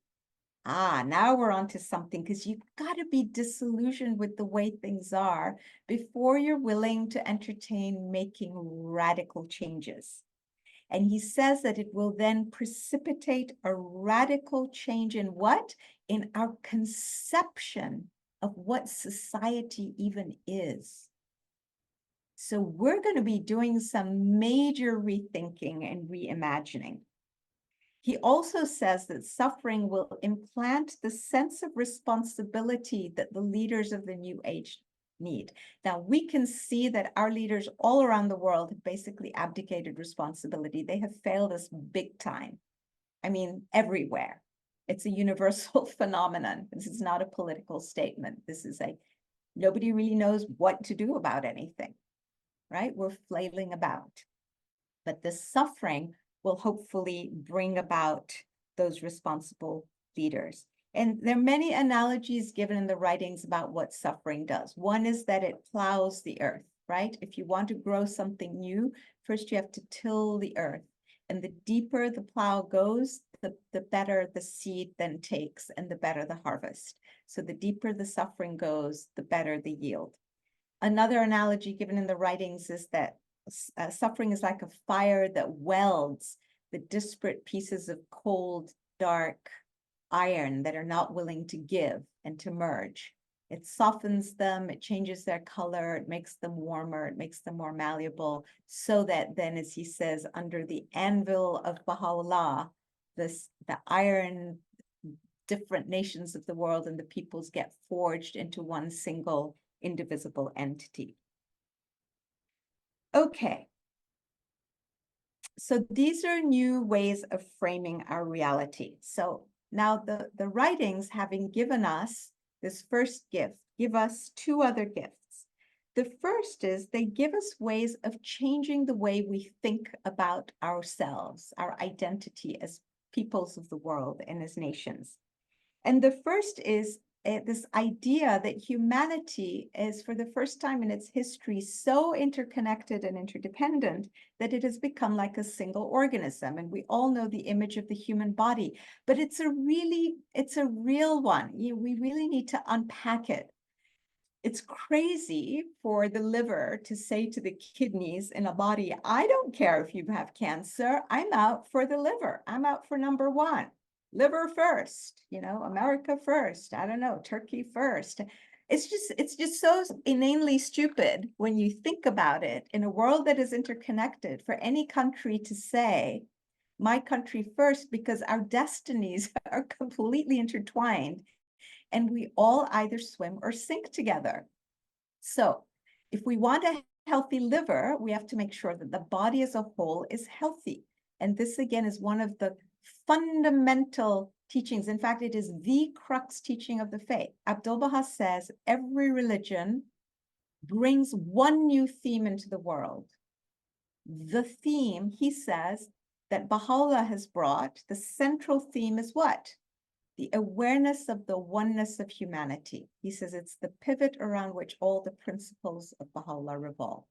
now we're onto something, because you've got to be disillusioned with the way things are before you're willing to entertain making radical changes. And he says that it will then precipitate a radical change in what? In our conception of what society even is. So we're going to be doing some major rethinking and reimagining. He also says that suffering will implant the sense of responsibility that the leaders of the new age need. Now, we can see that our leaders all around the world have basically abdicated responsibility. They have failed us big time. I mean, everywhere. It's a universal phenomenon. This is not a political statement. This is nobody really knows what to do about anything, right? We're flailing about. But the suffering will hopefully bring about those responsible leaders. And there are many analogies given in the writings about what suffering does. One is that it plows the earth, right? If you want to grow something new, first you have to till the earth. And the deeper the plow goes, the better the seed then takes and the better the harvest. So the deeper the suffering goes, the better the yield. Another analogy given in the writings is that suffering is like a fire that welds the disparate pieces of cold, dark iron that are not willing to give and to merge. It softens them, it changes their color, it makes them warmer, it makes them more malleable, so that then, as he says, under the anvil of Baha'u'llah, the iron, different nations of the world and the peoples get forged into one single indivisible entity. Okay. So these are new ways of framing our reality. So now the writings, having given us this first gift, give us two other gifts. The first is they give us ways of changing the way we think about ourselves, our identity as peoples of the world and as nations. And the first is this idea that humanity is, for the first time in its history, so interconnected and interdependent that it has become like a single organism. And we all know the image of the human body, but it's a real one. We really need to unpack it. It's crazy for the liver to say to the kidneys in a body, I don't care if you have cancer, I'm out for the liver. I'm out for number one. Liver first, America first. I don't know, Turkey first. It's just so inanely stupid when you think about it in a world that is interconnected for any country to say, my country first, because our destinies are completely intertwined. And we all either swim or sink together. So if we want a healthy liver, we have to make sure that the body as a whole is healthy. And this, again, is one of the fundamental teachings. In fact, it is the crux teaching of the faith. Abdu'l-Baha says every religion brings one new theme into the world. The theme, he says, that Baha'u'llah has brought, the central theme is what? The awareness of the oneness of humanity. He says it's the pivot around which all the principles of Baha'u'llah revolve.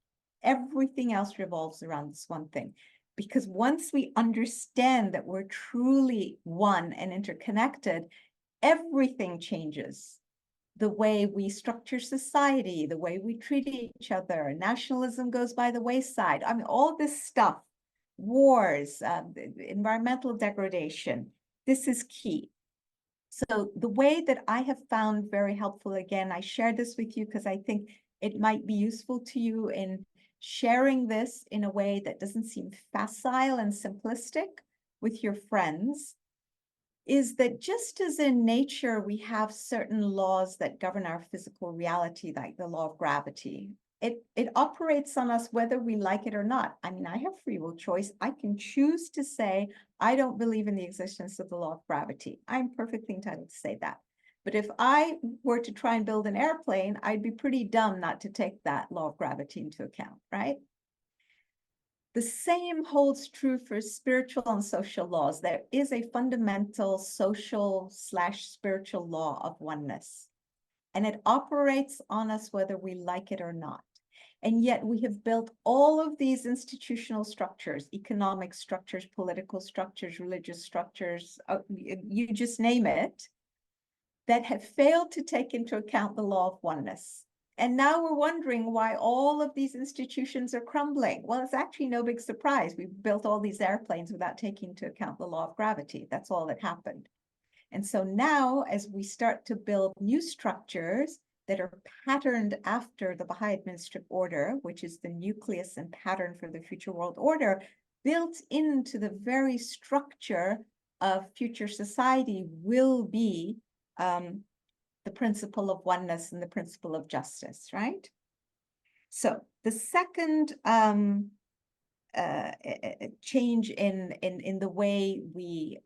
Everything else revolves around this one thing. Because once we understand that we're truly one and interconnected, everything changes. The way we structure society, the way we treat each other, nationalism goes by the wayside. I mean, all this stuff, wars, environmental degradation, this is key. So the way that I have found very helpful, again, I share this with you because I think it might be useful to you in sharing this in a way that doesn't seem facile and simplistic with your friends, is that just as in nature, we have certain laws that govern our physical reality, like the law of gravity. It operates on us whether we like it or not. I mean, I have free will choice. I can choose to say, I don't believe in the existence of the law of gravity. I'm perfectly entitled to say that. But if I were to try and build an airplane, I'd be pretty dumb not to take that law of gravity into account, right? The same holds true for spiritual and social laws. There is a fundamental social/spiritual law of oneness, and it operates on us whether we like it or not. And yet we have built all of these institutional structures, economic structures, political structures, religious structures, you just name it, that have failed to take into account the law of oneness. And now we're wondering why all of these institutions are crumbling. Well, it's actually no big surprise. We built all these airplanes without taking into account the law of gravity. That's all that happened. And so now, as we start to build new structures that are patterned after the Baha'i administrative order, which is the nucleus and pattern for the future world order, built into the very structure of future society will be the principle of oneness and the principle of justice, right? So the second change in the way we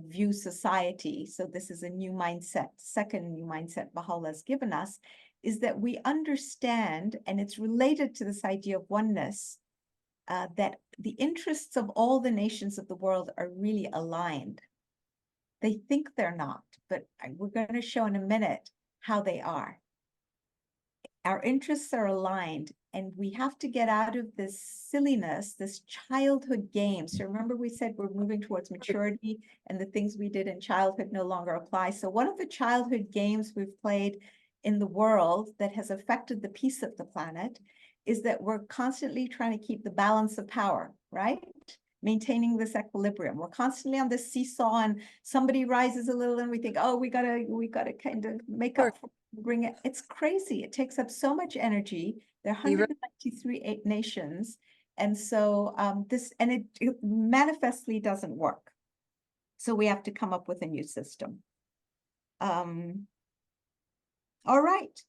view society, so this is a new mindset, second new mindset Baha'u'llah has given us, is that we understand, and it's related to this idea of oneness, that the interests of all the nations of the world are really aligned. They think they're not, but we're going to show in a minute how they are. Our interests are aligned, and we have to get out of this silliness, this childhood game. So remember we said we're moving towards maturity, and the things we did in childhood no longer apply. So one of the childhood games we've played in the world that has affected the peace of the planet is that we're constantly trying to keep the balance of power, right? Maintaining this equilibrium. We're constantly on this seesaw, and somebody rises a little and we think, oh, we gotta kind of make up for, bring it. It's crazy. It takes up so much energy. There are 193 nations. And so it manifestly doesn't work. So we have to come up with a new system. All right.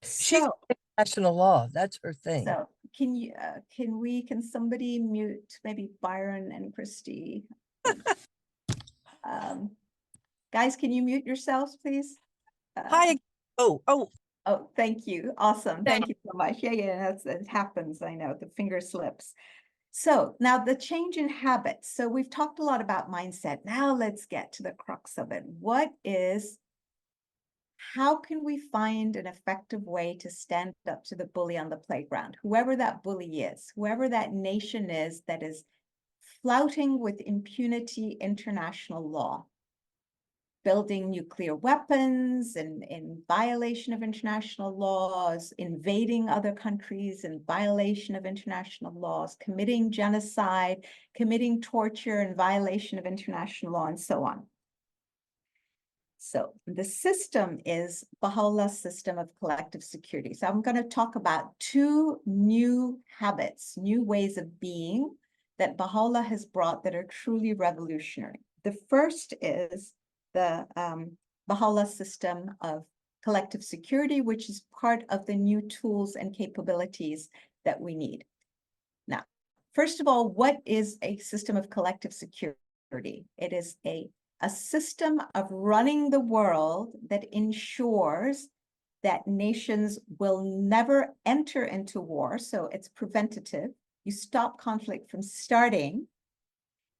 She's international law. That's her thing. So can somebody mute maybe Byron and Christy? Guys, can you mute yourselves, please? Hi. Oh, thank you. Awesome. Thank you so much. Yeah, it happens. I know, the finger slips. So now the change in habits. So we've talked a lot about mindset. Now let's get to the crux of it. What is how can we find an effective way to stand up to the bully on the playground, whoever that bully is, whoever that nation is that is flouting with impunity international law, building nuclear weapons and in violation of international laws, invading other countries in violation of international laws, committing genocide, committing torture in violation of international law, and so on. So the system is Baha'u'llah's system of collective security. So I'm going to talk about two new habits, new ways of being that Baha'u'llah has brought that are truly revolutionary. The first is the Baha'u'llah system of collective security, which is part of the new tools and capabilities that we need. Now, first of all, what is a system of collective security? It is a system of running the world that ensures that nations will never enter into war. So it's preventative. You stop conflict from starting.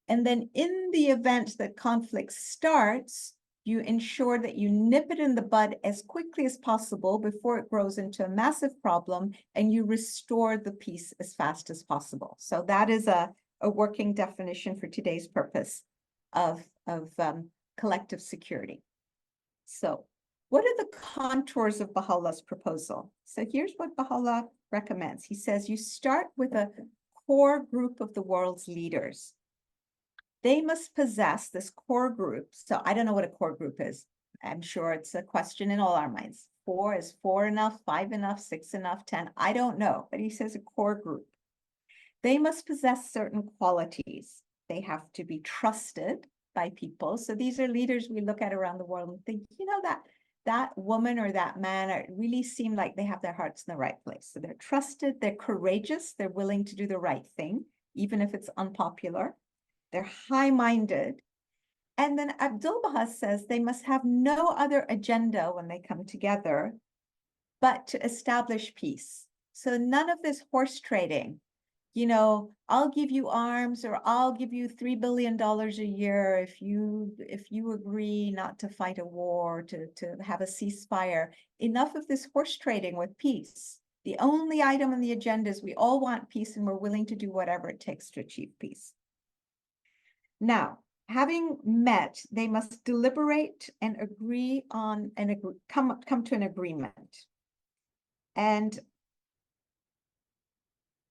And then in the event that conflict starts, you ensure that you nip it in the bud as quickly as possible before it grows into a massive problem, and you restore the peace as fast as possible. So that is a working definition for today's purpose of collective security. So what are the contours of Baha'u'llah's proposal? So here's what Baha'u'llah recommends. He says you start with a core group of the world's leaders. They must possess this core group. So I don't know what a core group is. I'm sure it's a question in all our minds. Is 4 enough, 5 enough, 6 enough, 10? I don't know, but he says a core group. They must possess certain qualities. They have to be trusted by people. So these are leaders we look at around the world and think, you know, that woman or that man really seem like they have their hearts in the right place. So they're trusted, they're courageous, they're willing to do the right thing, even if it's unpopular. They're high-minded. And then Abdu'l-Baha says they must have no other agenda when they come together, but to establish peace. So none of this horse trading. You know, I'll give you arms, or I'll give you $3 billion a year if you agree not to fight a war, to have a ceasefire. Enough of this horse trading with peace. The only item on the agenda is we all want peace and we're willing to do whatever it takes to achieve peace. Now, having met, they must deliberate and agree on come to an agreement. And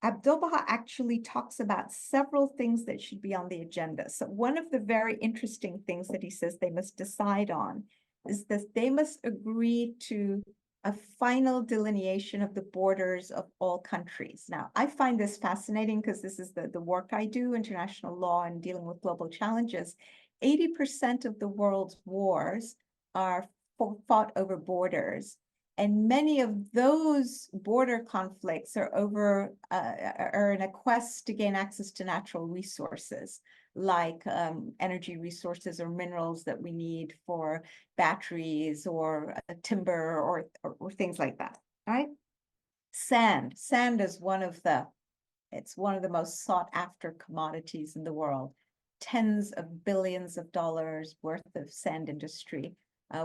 Abdu'l-Baha actually talks about several things that should be on the agenda. So one of the very interesting things that he says they must decide on is that they must agree to a final delineation of the borders of all countries. Now, I find this fascinating because this is the work I do, international law and dealing with global challenges. 80% of the world's wars are fought over borders. And many of those border conflicts are in a quest to gain access to natural resources, like energy resources or minerals that we need for batteries or timber or things like that, right? Sand is one of the most sought after commodities in the world. Tens of billions of dollars worth of sand industry.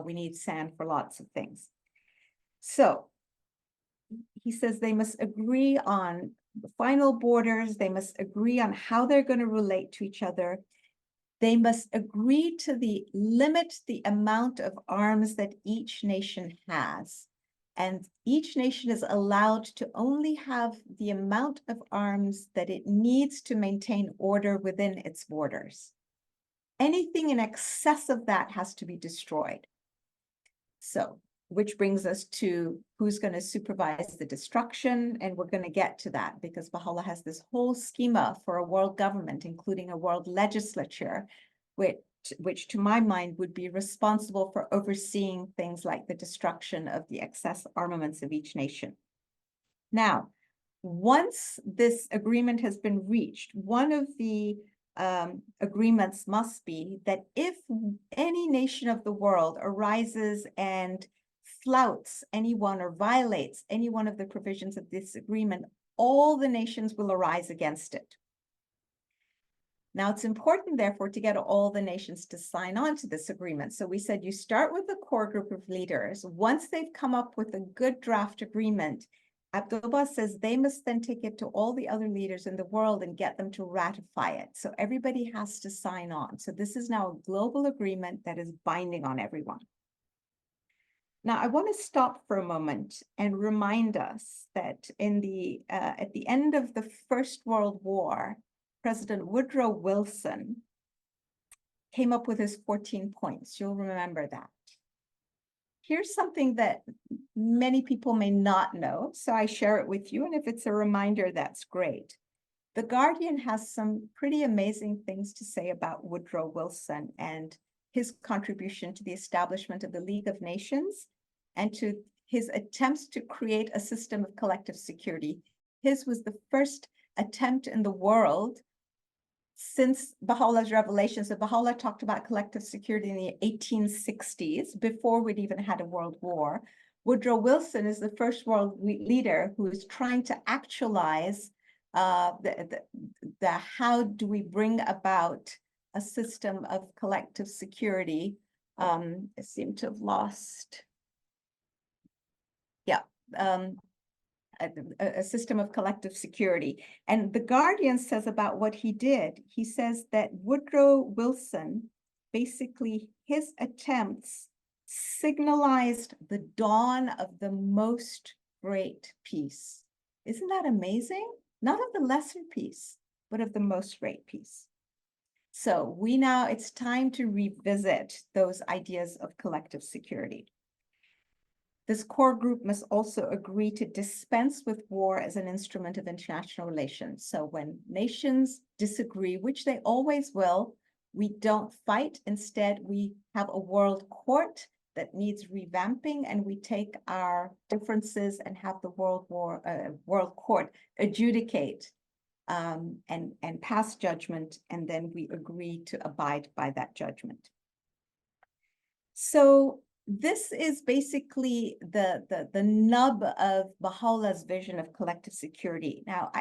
We need sand for lots of things. So he says they must agree on the final borders. They must agree on how they're going to relate to each other. They must agree to limit the amount of arms that each nation has. And each nation is allowed to only have the amount of arms that it needs to maintain order within its borders. Anything in excess of that has to be destroyed. So, which brings us to who's going to supervise the destruction. And we're going to get to that because Baha'u'llah has this whole schema for a world government, including a world legislature, which to my mind would be responsible for overseeing things like the destruction of the excess armaments of each nation. Now, once this agreement has been reached, one of the agreements must be that if any nation of the world arises and flouts anyone or violates any one of the provisions of this agreement, all the nations will arise against it. Now, it's important, therefore, to get all the nations to sign on to this agreement. So we said you start with a core group of leaders. Once they've come up with a good draft agreement, Abdullah says they must then take it to all the other leaders in the world and get them to ratify it. So everybody has to sign on. So this is now a global agreement that is binding on everyone. Now, I want to stop for a moment and remind us that at the end of the First World War, President Woodrow Wilson came up with his 14 points. You'll remember that. Here's something that many people may not know, so I share it with you, and if it's a reminder, that's great. The Guardian has some pretty amazing things to say about Woodrow Wilson and his contribution to the establishment of the League of Nations and to his attempts to create a system of collective security. His was the first attempt in the world since Baha'u'llah's revelation. So Baha'u'llah talked about collective security in the 1860s, before we'd even had a world war. Woodrow Wilson is the first world leader who is trying to actualize the how do we bring about a system of collective security. I seem to have lost. Yeah. A system of collective security. And the Guardian says about what he did, he says that Woodrow Wilson, basically his attempts signalized the dawn of the most great peace. Isn't that amazing? Not of the lesser peace, but of the most great peace. So it's time to revisit those ideas of collective security. This core group must also agree to dispense with war as an instrument of international relations. So when nations disagree, which they always will, we don't fight. Instead, we have a world court that needs revamping, and we take our differences and have the world court adjudicate and pass judgment, and then we agree to abide by that judgment. So this is basically the nub of Baha'u'llah's vision of collective security. Now,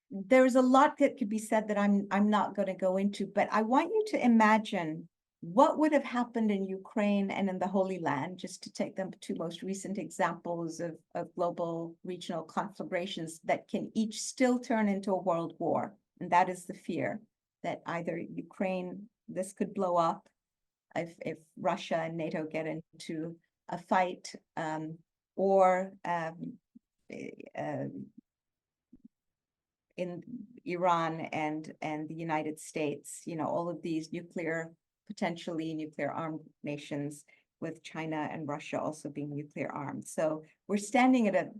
there's a lot that could be said that I'm not going to go into, but I want you to imagine what would have happened in Ukraine and in the Holy Land, just to take the two most recent examples of global regional conflagrations that can each still turn into a world war. And that is the fear that either Ukraine, this could blow up, if Russia and NATO get into a fight, or in Iran and the United States, all of these potentially nuclear armed nations, with China and Russia also being nuclear armed. So we're standing at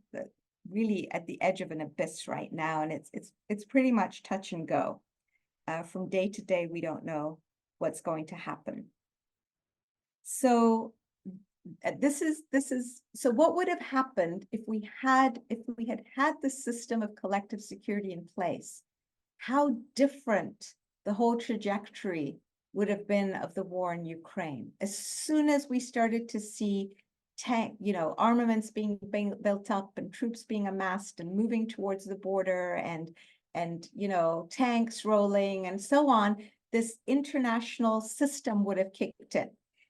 really at the edge of an abyss right now, and it's pretty much touch and go. From day to day, we don't know what's going to happen. So so what would have happened if we had had the system of collective security in place? How different the whole trajectory would have been of the war in Ukraine. As soon as we started to see armaments being built up and troops being amassed and moving towards the border and tanks rolling and so on, this international system would have kicked in.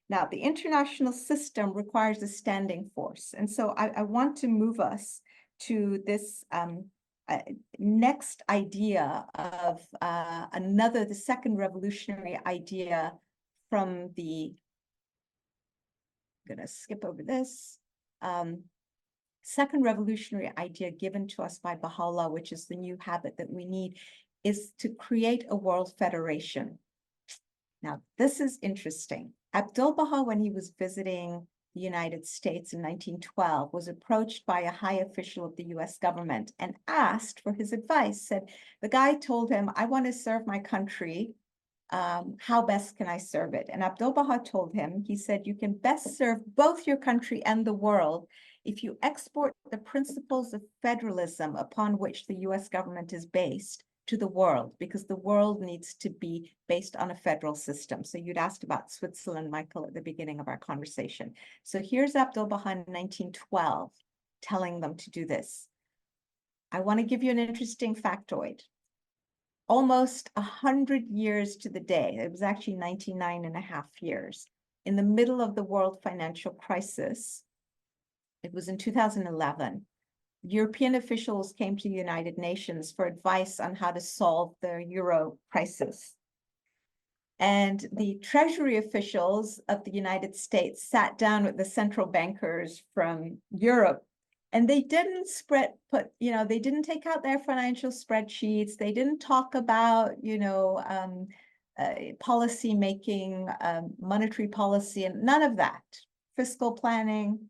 Now, the international system requires a standing force. And so I want to move us to this next idea of the second revolutionary idea from I'm going to skip over this. Second revolutionary idea given to us by Baha'u'llah, which is the new habit that we need, is to create a world federation. Now, this is interesting. Abdu'l-Baha, when he was visiting the United States in 1912, was approached by a high official of the US government and asked for his advice. The guy told him, I want to serve my country. How best can I serve it? And Abdu'l-Baha told him, he said, you can best serve both your country and the world if you export the principles of federalism upon which the US government is based to the world, because the world needs to be based on a federal system. So you'd asked about Switzerland, Michael, at the beginning of our conversation. So here's Abdu'l-Baha in 1912 telling them to do this. I want to give you an interesting factoid. almost 100 years to the day. It was actually 99 and a half years. In the middle of the world financial crisis, it was in 2011, European officials came to the United Nations for advice on how to solve the euro crisis. And the treasury officials of the United States sat down with the central bankers from Europe, and they didn't they didn't take out their financial spreadsheets. They didn't talk about, policy making, monetary policy, and none of that, fiscal planning.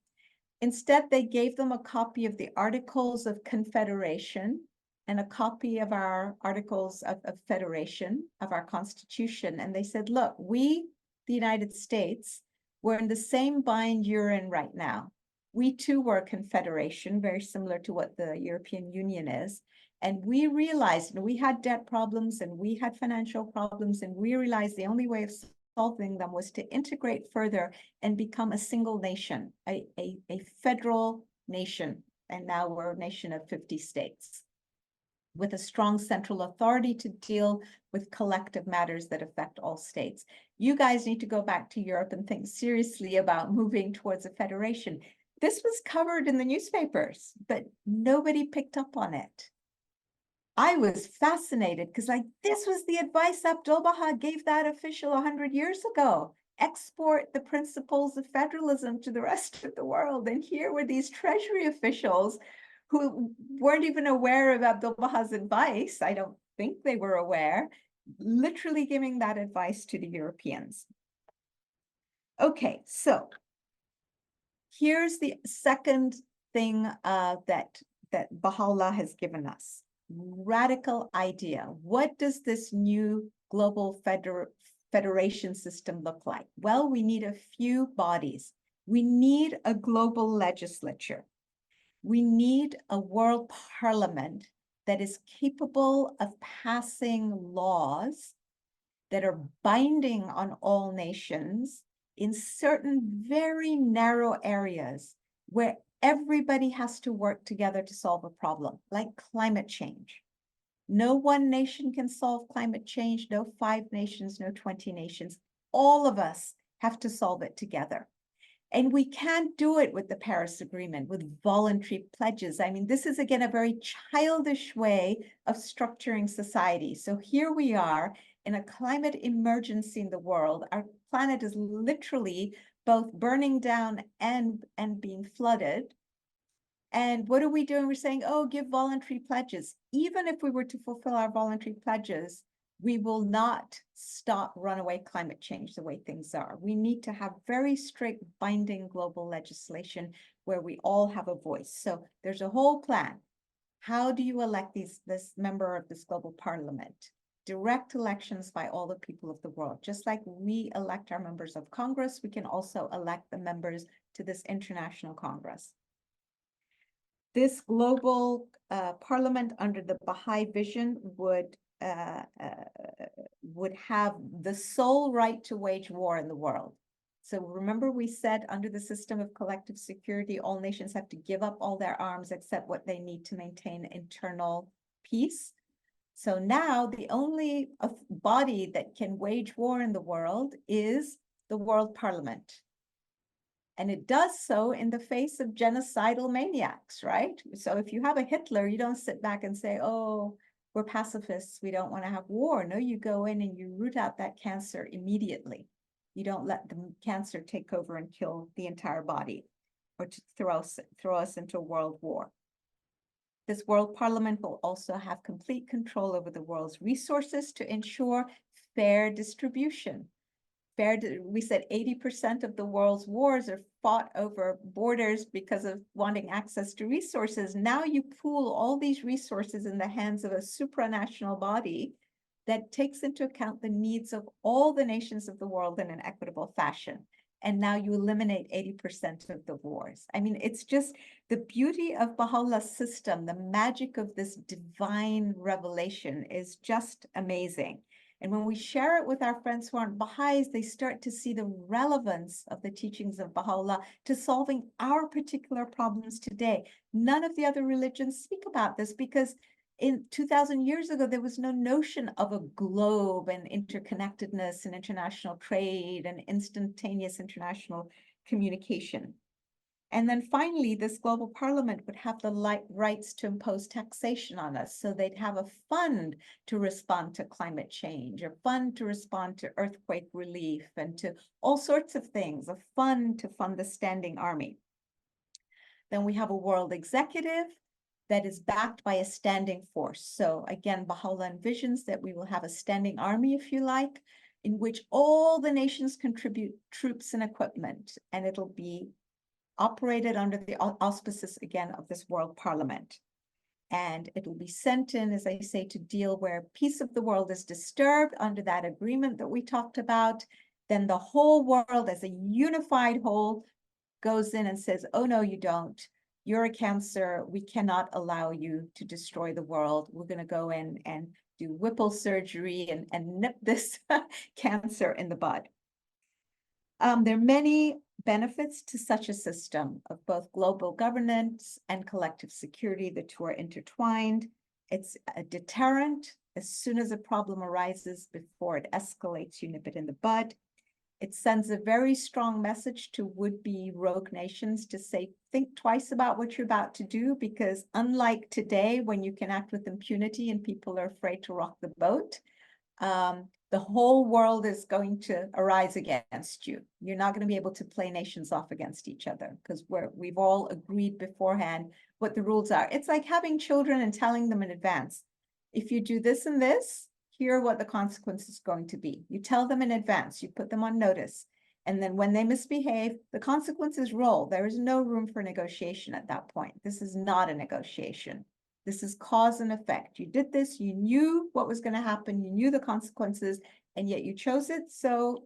Instead, they gave them a copy of the Articles of Confederation and a copy of our Articles of Federation, of our Constitution. And they said, look, we, the United States, we're in the same bind you're in right now. We too were a confederation, very similar to what the European Union is. And we realized, we had debt problems and we had financial problems, and we realized the only way of solving them was to integrate further and become a single nation, a federal nation. And now we're a nation of 50 states with a strong central authority to deal with collective matters that affect all states. You guys need to go back to Europe and think seriously about moving towards a federation. This was covered in the newspapers, but nobody picked up on it. I was fascinated because this was the advice Abdu'l-Baha gave that official 100 years ago. Export the principles of federalism to the rest of the world. And here were these treasury officials who weren't even aware of Abdu'l-Baha's advice. I don't think they were aware, literally giving that advice to the Europeans. Okay, so here's the second thing that Baha'u'llah has given us. Radical idea. What does this new global federation system look like? Well, we need a few bodies. We need a global legislature. We need a world parliament that is capable of passing laws that are binding on all nations in certain very narrow areas where everybody has to work together to solve a problem, like climate change. No one nation can solve climate change, no 5 nations, no 20 nations. All of us have to solve it together. And we can't do it with the Paris Agreement, with voluntary pledges. I mean, this is, again, a very childish way of structuring society. So here we are in a climate emergency in the world. Our planet is literally both burning down and being flooded. And what are we doing? We're saying, oh, give voluntary pledges. Even if we were to fulfill our voluntary pledges, we will not stop runaway climate change the way things are. We need to have very strict binding global legislation where we all have a voice. So there's a whole plan. How do you elect this member of this global parliament? Direct elections by all the people of the world. Just like we elect our members of Congress, we can also elect the members to this international Congress. This global parliament under the Baha'i vision would have the sole right to wage war in the world. So remember, we said under the system of collective security, all nations have to give up all their arms except what they need to maintain internal peace. So now the only body that can wage war in the world is the World Parliament. And it does so in the face of genocidal maniacs, right? So if you have a Hitler, you don't sit back and say, oh, we're pacifists, we don't want to have war. No, you go in and you root out that cancer immediately. You don't let the cancer take over and kill the entire body or to throw us into a world war. This World Parliament will also have complete control over the world's resources to ensure fair distribution. We said 80% of the world's wars are fought over borders because of wanting access to resources. Now you pool all these resources in the hands of a supranational body that takes into account the needs of all the nations of the world in an equitable fashion. And now you eliminate 80% of the wars. I mean, it's just the beauty of Baha'u'llah's system, the magic of this divine revelation is just amazing. And when we share it with our friends who aren't Baha'is, they start to see the relevance of the teachings of Baha'u'llah to solving our particular problems today. None of the other religions speak about this because in 2000 years ago, there was no notion of a globe and interconnectedness and international trade and instantaneous international communication. And then finally, this global parliament would have the rights to impose taxation on us. So they'd have a fund to respond to climate change, a fund to respond to earthquake relief and to all sorts of things, a fund to fund the standing army. Then we have a world executive that is backed by a standing force. So again, Baha'u'llah envisions that we will have a standing army, if you like, in which all the nations contribute troops and equipment, and it'll be operated under the auspices, again, of this world parliament. And it will be sent in, as I say, to deal where peace of the world is disturbed under that agreement that we talked about. Then the whole world as a unified whole goes in and says, oh, no, you don't. You're a cancer. We cannot allow you to destroy the world. We're going to go in and do Whipple surgery and nip this cancer in the bud. There are many benefits to such a system of both global governance and collective security. The two are intertwined. It's a deterrent. As soon as a problem arises, before it escalates, you nip it in the bud. It sends a very strong message to would-be rogue nations to say, think twice about what you're about to do, because unlike today, when you can act with impunity and people are afraid to rock the boat, the whole world is going to arise against you. You're not going to be able to play nations off against each other because we've all agreed beforehand what the rules are. It's like having children and telling them in advance, if you do this and this, here are what the consequence is going to be. You tell them in advance, you put them on notice. And then when they misbehave, the consequences roll. There is no room for negotiation at that point. This is not a negotiation. This is cause and effect. You did this, you knew what was going to happen, you knew the consequences, and yet you chose it. So,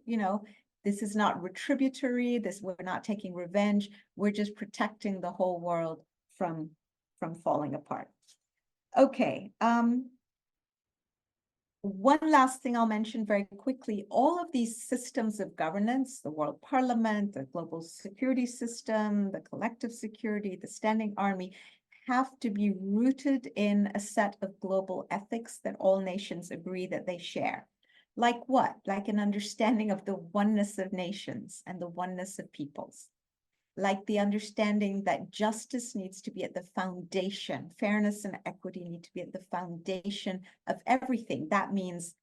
this is not retributory. We're not taking revenge. We're just protecting the whole world from falling apart. Okay. One last thing I'll mention very quickly, all of these systems of governance, the World Parliament, the global security system, the collective security, the standing army, have to be rooted in a set of global ethics that all nations agree that they share. Like what? Like an understanding of the oneness of nations and the oneness of peoples. Like the understanding that justice needs to be at the foundation, fairness and equity need to be at the foundation of everything. That means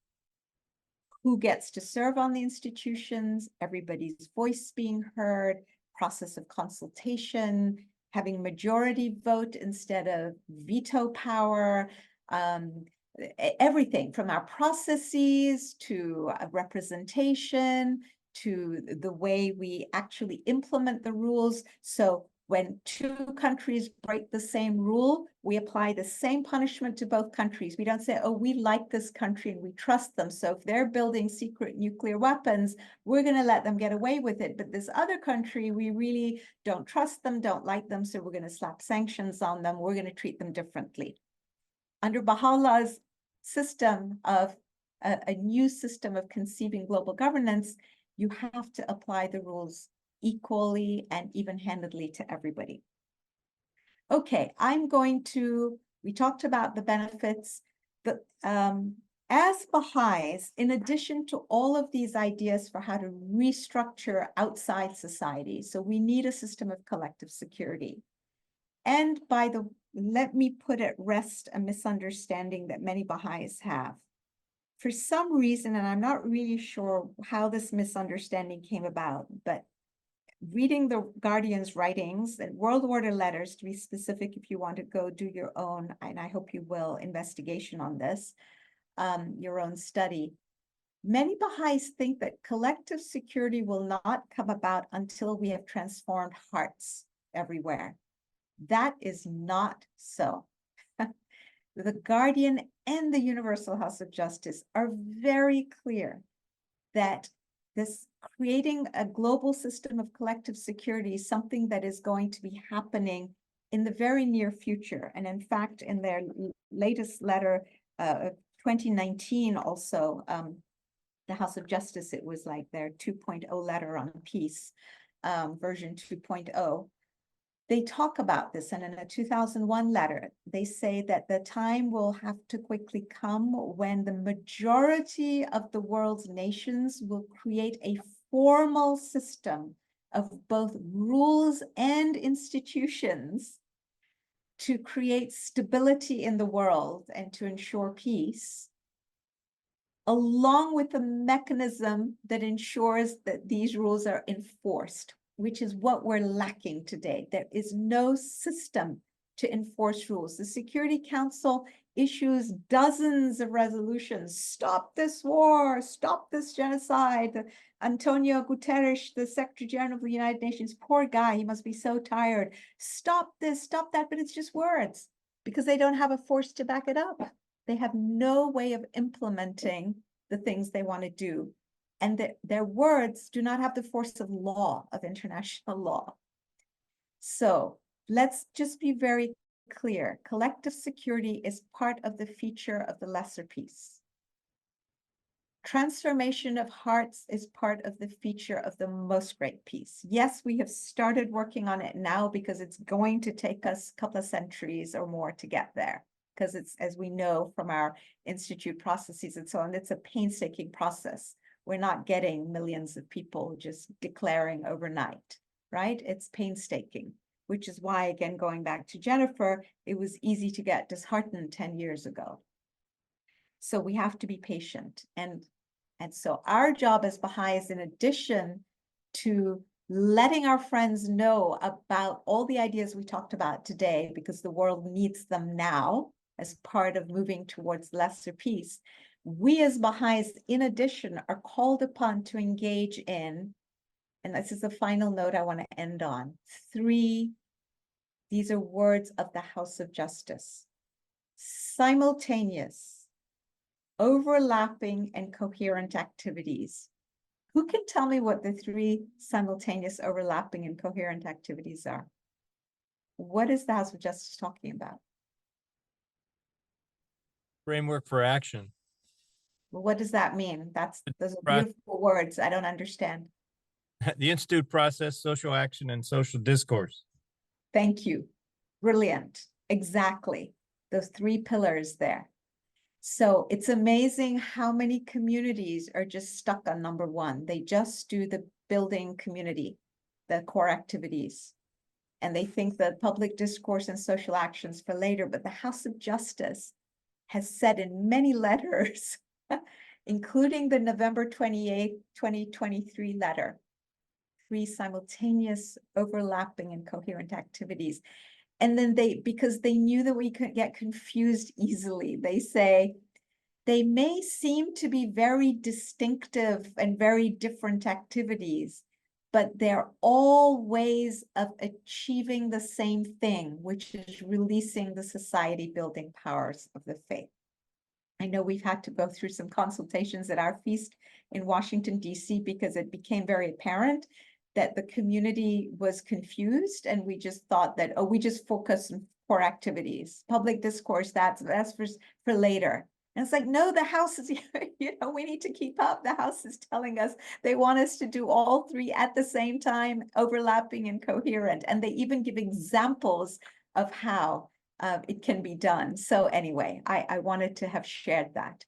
who gets to serve on the institutions, everybody's voice being heard, process of consultation, having majority vote instead of veto power, everything from our processes to representation, to the way we actually implement the rules. So when two countries break the same rule, we apply the same punishment to both countries. We don't say, oh, we like this country and we trust them. So if they're building secret nuclear weapons, we're going to let them get away with it. But this other country, we really don't trust them, don't like them. So we're going to slap sanctions on them. We're going to treat them differently. Under Baha'u'llah's system of a new system of conceiving global governance, you have to apply the rules equally and even-handedly to everybody. Okay, we talked about the benefits, but as Baha'is, in addition to all of these ideas for how to restructure outside society, so we need a system of collective security. And let me put at rest a misunderstanding that many Baha'is have. For some reason, and I'm not really sure how this misunderstanding came about, but reading the Guardian's writings and world order letters, to be specific, if you want to go do your own, and I hope you will, investigation on this, your own study. Many Baha'is think that collective security will not come about until we have transformed hearts everywhere. That is not so. The Guardian and the Universal House of Justice are very clear that this creating a global system of collective security is something that is going to be happening in the very near future. And in fact, in their latest letter, 2019 also, the House of Justice, it was like their 2.0 letter on peace, version 2.0. they talk about this, and in a 2001 letter, they say that the time will have to quickly come when the majority of the world's nations will create a formal system of both rules and institutions to create stability in the world and to ensure peace, along with a mechanism that ensures that these rules are enforced, which is what we're lacking today. There is no system to enforce rules. The Security Council issues dozens of resolutions. Stop this war, stop this genocide. Antonio Guterres, the Secretary General of the United Nations, poor guy, he must be so tired. Stop this, stop that, but it's just words because they don't have a force to back it up. They have no way of implementing the things they want to do. And their words do not have the force of law, of international law. So let's just be very clear. Collective security is part of the feature of the lesser peace. Transformation of hearts is part of the feature of the most great peace. Yes, we have started working on it now because it's going to take us a couple of centuries or more to get there. Because it's, as we know from our institute processes and so on, it's a painstaking process. We're not getting millions of people just declaring overnight, right? It's painstaking, which is why, again, going back to Jennifer, it was easy to get disheartened 10 years ago. So we have to be patient. And so our job as Baha'is, in addition to letting our friends know about all the ideas we talked about today, because the world needs them now as part of moving towards lesser peace, we as Baha'is, in addition, are called upon to engage in, and this is the final note I want to end on, these are words of the House of Justice: simultaneous, overlapping, and coherent activities. Who can tell me what the 3 simultaneous, overlapping, and coherent activities are? What is the House of Justice talking about? Framework for action. Well, what does that mean? Those are Right. beautiful words. I don't understand. The Institute process, social action, and social discourse. Thank you. Brilliant. Exactly. Those 3 pillars there. So it's amazing how many communities are just stuck on number 1. They just do the building community, the core activities, and they think that public discourse and social actions for later. But the House of Justice has said in many letters, including the November 28th, 2023 letter, 3 simultaneous, overlapping, and coherent activities. And then because they knew that we could get confused easily, they say, they may seem to be very distinctive and very different activities, but they're all ways of achieving the same thing, which is releasing the society building powers of the faith. I know we've had to go through some consultations at our feast in Washington, D.C., because it became very apparent that the community was confused, and we just thought that, oh, we just focus on core activities, public discourse, that's for later. And it's like, no, the House is, we need to keep up. The House is telling us they want us to do all 3 at the same time, overlapping and coherent. And they even give examples of how it can be done. So anyway, I wanted to have shared that.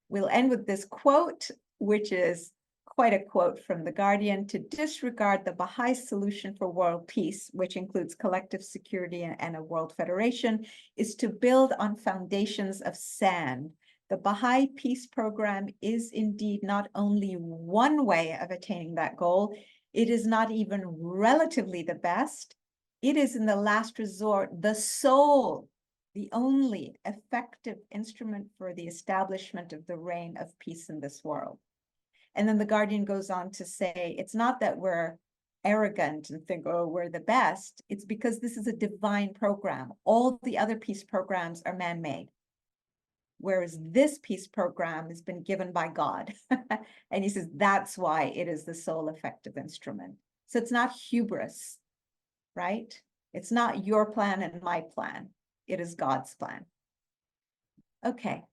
We'll end with this quote, which is quite a quote from The Guardian: to disregard the Baha'i solution for world peace, which includes collective security and a world federation, is to build on foundations of sand. The Baha'i Peace Program is indeed not only one way of attaining that goal, it is not even relatively the best. It is, in the last resort, the sole, the only effective instrument for the establishment of the reign of peace in this world. And then The Guardian goes on to say, it's not that we're arrogant and think, oh, we're the best. It's because this is a divine program. All the other peace programs are man-made, whereas this peace program has been given by God. And he says that's why it is the sole effective instrument. So it's not hubris, right? It's not your plan and my plan. It is God's plan. Okay.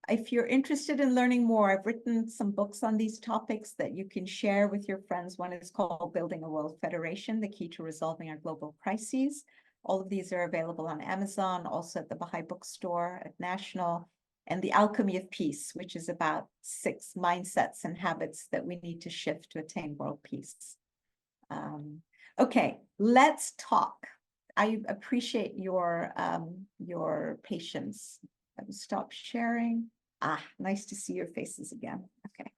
if you're interested in learning more, I've written some books on these topics that you can share with your friends. One is called Building a World Federation, the Key to Resolving Our Global Crises. All of these are available on Amazon, also at the Baha'i Bookstore at National, and The Alchemy of Peace, which is about 6 mindsets and habits that we need to shift to attain world peace. Okay, let's talk. I appreciate your patience. I will stop sharing. Nice to see your faces again. Okay.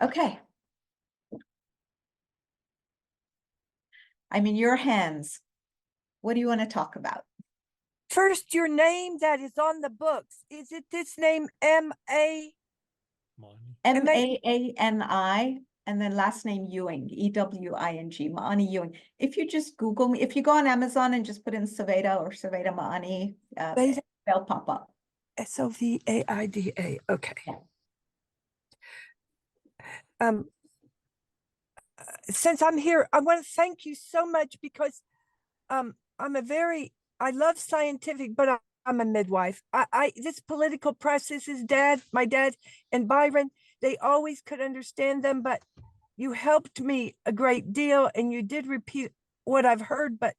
Okay. I'm in your hands. What do you want to talk about? First, your name that is on the books. Is it this name, M-A? Maani. Maani, and then last name Ewing, E-W-I-N-G, Maani Ewing. If you just Google me, if you go on Amazon and just put in Sovaida or Sovaida Maani, they'll pop up. S-O-V-A-I-D-A. Okay. Yeah. Since I'm here, I want to thank you so much because I love scientific, but I'm a midwife. This political process is my dad and Byron, they always could understand them, but you helped me a great deal and you did repeat what I've heard, but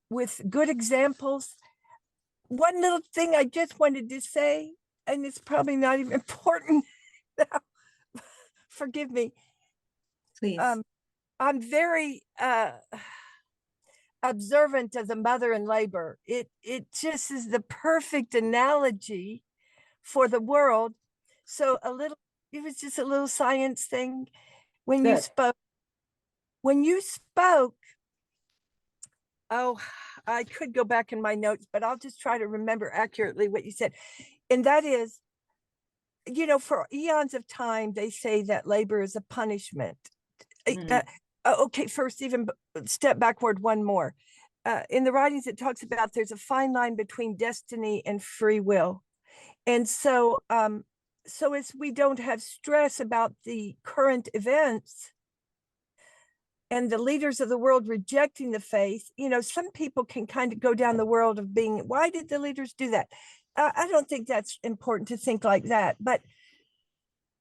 with good examples. One little thing I just wanted to say, and it's probably not even important. Forgive me. Please. I'm very observant of the mother in labor. It just is the perfect analogy for the world. So it was just a little science thing. When you spoke, oh, I could go back in my notes, but I'll just try to remember accurately what you said. And that is, for eons of time, they say that labor is a punishment. Okay, first, even step backward one more. In the writings, it talks about there's a fine line between destiny and free will. And so, as we don't have stress about the current events and the leaders of the world rejecting the faith, some people can kind of go down the world of being, why did the leaders do that? I don't think that's important to think like that, but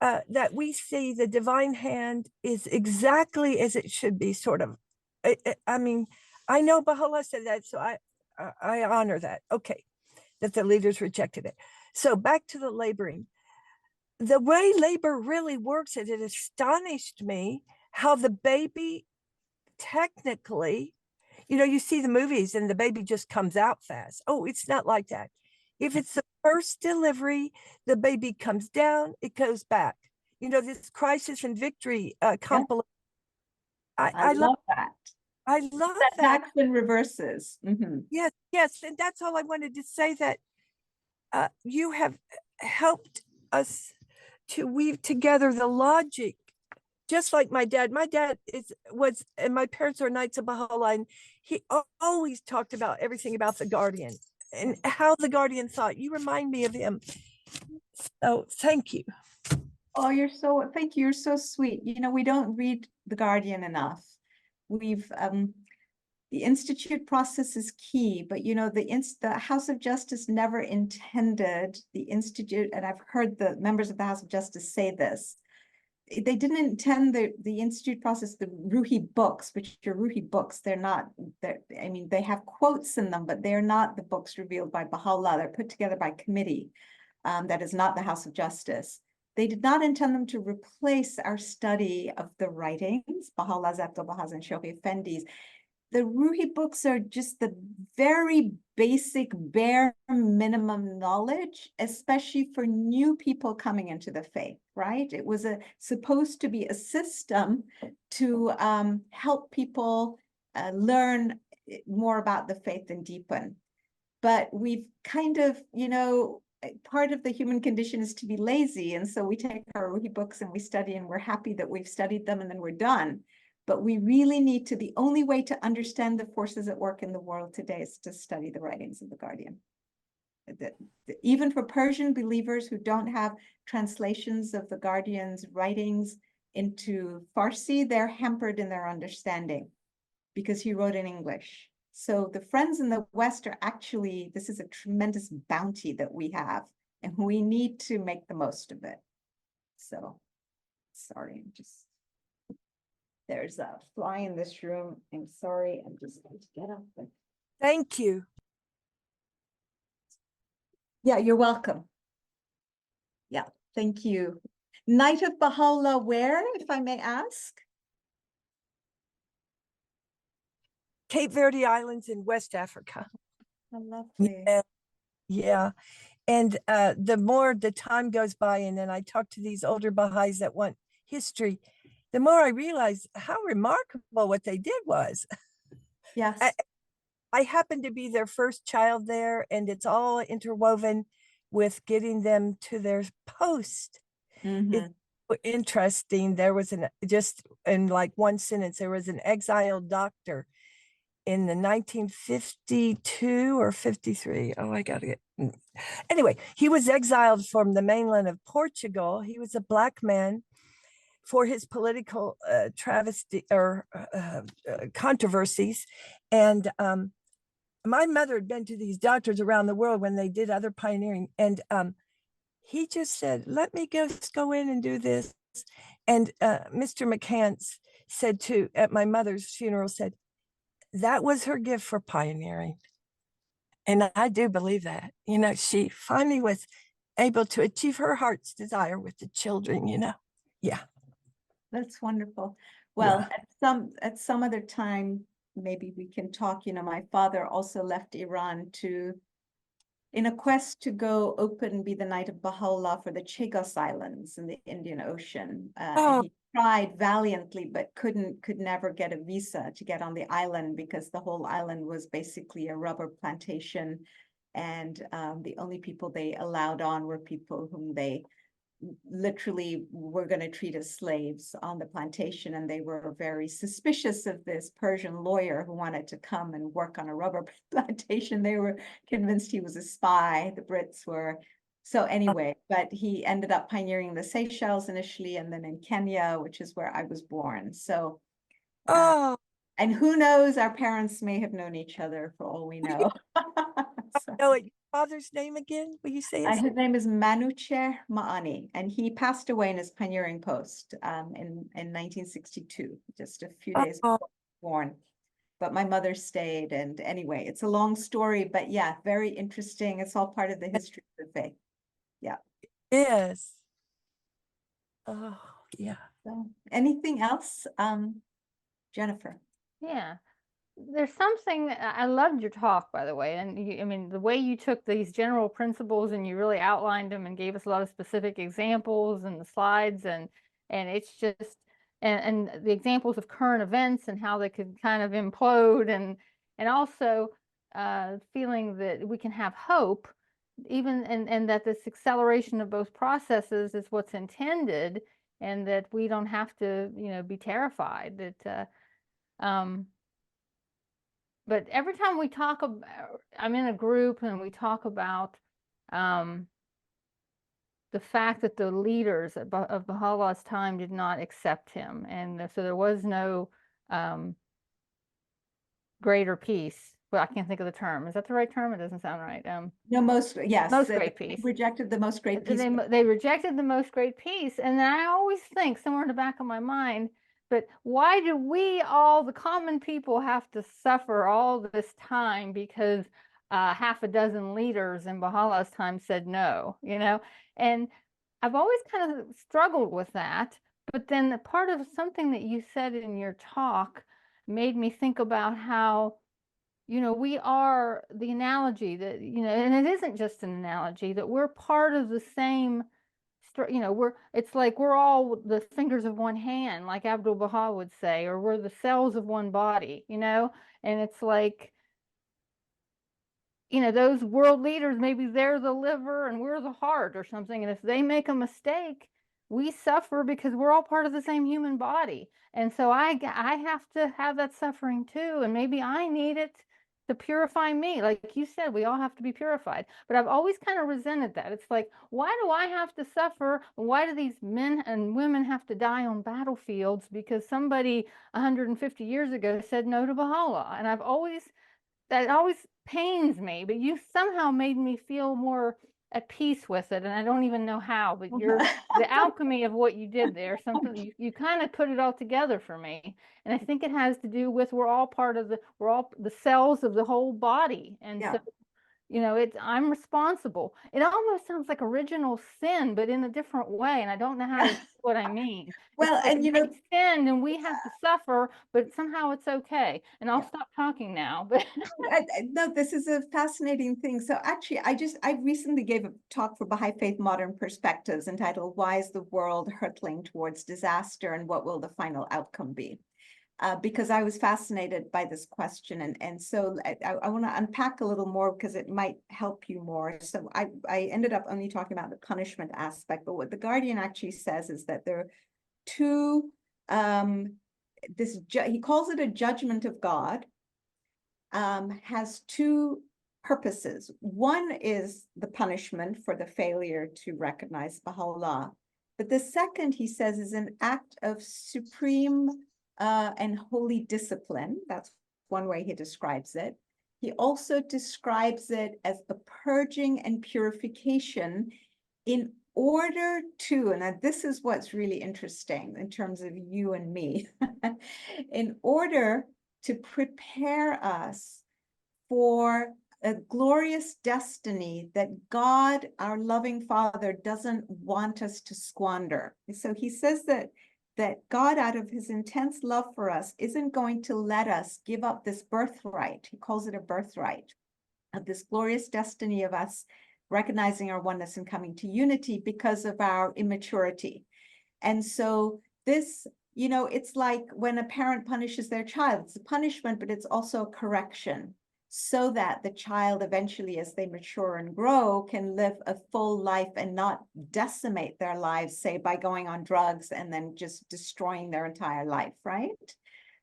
that we see the divine hand is exactly as it should be, sort of. I mean, I know Baha'u'llah said that, so I honor that. Okay, that the leaders rejected it. So back to the laboring. The way labor really works, it astonished me how the baby technically, you see the movies and the baby just comes out fast. Oh, it's not like that. If it's the first delivery, the baby comes down, it goes back. This crisis and victory compilation. I love that. I love that. Backs and reverses. Yes. And that's all I wanted to say, that you have helped us to weave together the logic, just like my dad. My dad and my parents are Knights of Baha'u'llah, and he always talked about everything about the Guardian and how the Guardian thought. You remind me of him. So thank you. Oh, thank you. You're so sweet. We don't read the Guardian enough. The Institute process is key, but the House of Justice never intended the Institute, and I've heard the members of the House of Justice say this, they didn't intend the Institute process, the Ruhi books, which are Ruhi books, they have quotes in them, but they're not the books revealed by Baha'u'llah. They're put together by committee that is not the House of Justice. They did not intend them to replace our study of the writings, Baha'u'llah's Abdul-Baha''s and Shaykh Effendi's. The Ruhi books are just the very basic, bare minimum knowledge, especially for new people coming into the faith, right? It was supposed to be a system to help people learn more about the faith and deepen. But we've kind of, part of the human condition is to be lazy. And so we take our Ruhi books and we study, and we're happy that we've studied them and then we're done. But we really need to, the only way to understand the forces at work in the world today is to study the writings of the Guardian. Even for Persian believers who don't have translations of the Guardian's writings into Farsi, they're hampered in their understanding because he wrote in English. So the friends in the West are actually, this is a tremendous bounty that we have, and we need to make the most of it. So, sorry, there's a fly in this room. I'm sorry, I'm just going to get up. Thank you. Yeah, you're welcome. Yeah, thank you. Night of Baha'u'llah, where, if I may ask? Cape Verde Islands in West Africa. Oh, lovely. Yeah. Yeah. And the more the time goes by, and then I talk to these older Baha'is that want history, the more I realize how remarkable what they did was. Yes. I happened to be their first child there, and it's all interwoven with getting them to their post. Mhm. Interesting. There was just in like one sentence, there was an exiled doctor in the 1952 or 53. Oh, I gotta get. Anyway, he was exiled from the mainland of Portugal. He was a black man for his political travesty or controversies. And my mother had been to these doctors around the world when they did other pioneering. And he just said, let me just go in and do this. And Mr. McCants said at my mother's funeral, said, that was her gift for pioneering. And I do believe that, she finally was able to achieve her heart's desire with the children, Yeah. That's wonderful. Well, Yeah. at some other time, maybe we can talk. My father also left Iran in a quest to go open, be the Knight of Baha'u'llah for the Chagos Islands in the Indian Ocean. And Oh, he tried valiantly, but could never get a visa to get on the island because the whole island was basically a rubber plantation. And the only people they allowed on were people whom they literally were going to treat as slaves on the plantation, and they were very suspicious of this Persian lawyer who wanted to come and work on a rubber plantation. They were convinced he was a spy, the Brits were. So anyway, but he ended up pioneering the Seychelles initially, and then in Kenya, which is where I was born. So oh, and who knows, our parents may have known each other for all we know. So. know your father's name again? Will you say His name is Maani, and he passed away in his pioneering post in 1962, just a few days Oh, before I was born. But my mother stayed, and anyway, it's a long story, but yeah, very interesting. It's all part of the history of the faith. Yeah. yes. Oh, yeah. So, anything else, Jennifer? Yeah. There's something I loved your talk, by the way. And I mean, the way you took these general principles and you really outlined them and gave us a lot of specific examples and the slides and it's just and the examples of current events and how they could kind of implode and also feeling that we can have hope even and that this acceleration of both processes is what's intended and that we don't have to, be terrified that but every time we talk about, I'm in a group and we talk about the fact that the leaders of Baha'u'llah's time did not accept him. And so there was no greater peace. Well, I can't think of the term. Is that the right term? It doesn't sound right. No, yes. Most great peace. Rejected the most great peace. They rejected the most great peace. And then I always think somewhere in the back of my mind, but why do we all, the common people, have to suffer all this time because half a dozen leaders in Baha'u'llah's time said no, And I've always kind of struggled with that. But then the part of something that you said in your talk made me think about how we are the analogy that, and it isn't just an analogy, that we're part of the same, it's like we're all the fingers of one hand, like Abdul Baha would say, or we're the cells of one body, and it's like, those world leaders, maybe they're the liver and we're the heart or something. And if they make a mistake, we suffer because we're all part of the same human body. And so I have to have that suffering too. And maybe I need it to purify me. Like you said, we all have to be purified. But I've always kind of resented that. It's like, why do I have to suffer? Why do these men and women have to die on battlefields because somebody 150 years ago said no to Baha'u'llah? And that always pains me, but you somehow made me feel more at peace with it, and I don't even know how, but the alchemy of what you did there, something you kind of put it all together for me. And I think it has to do with we're all the cells of the whole body. And Yeah. so, I'm responsible. It almost sounds like original sin, but in a different way. And I don't know how to say what I mean. Well, It's like and we sinned and we have to suffer, but somehow it's okay. And I'll Yeah. stop talking now. But no, this is a fascinating thing. So actually, I recently gave a talk for Baha'i Faith Modern Perspectives entitled "Why is the World Hurtling Towards Disaster and What Will the Final Outcome Be?" Because I was fascinated by this question. And so I want to unpack a little more because it might help you more. So I ended up only talking about the punishment aspect, but what the Guardian actually says is that there are two, he calls it a judgment of God, has two purposes. One is the punishment for the failure to recognize Baha'u'llah. But the second, he says, is an act of supreme and holy discipline. That's one way he describes it. He also describes it as the purging and purification in order to, and this is what's really interesting in terms of you and me, in order to prepare us for a glorious destiny that God, our loving Father, doesn't want us to squander. So he says that God, out of his intense love for us, isn't going to let us give up this birthright. He calls it a birthright of this glorious destiny of us recognizing our oneness and coming to unity because of our immaturity. And so this, it's like when a parent punishes their child, it's a punishment, but it's also a correction, so that the child eventually, as they mature and grow, can live a full life and not decimate their lives, say, by going on drugs and then just destroying their entire life, right?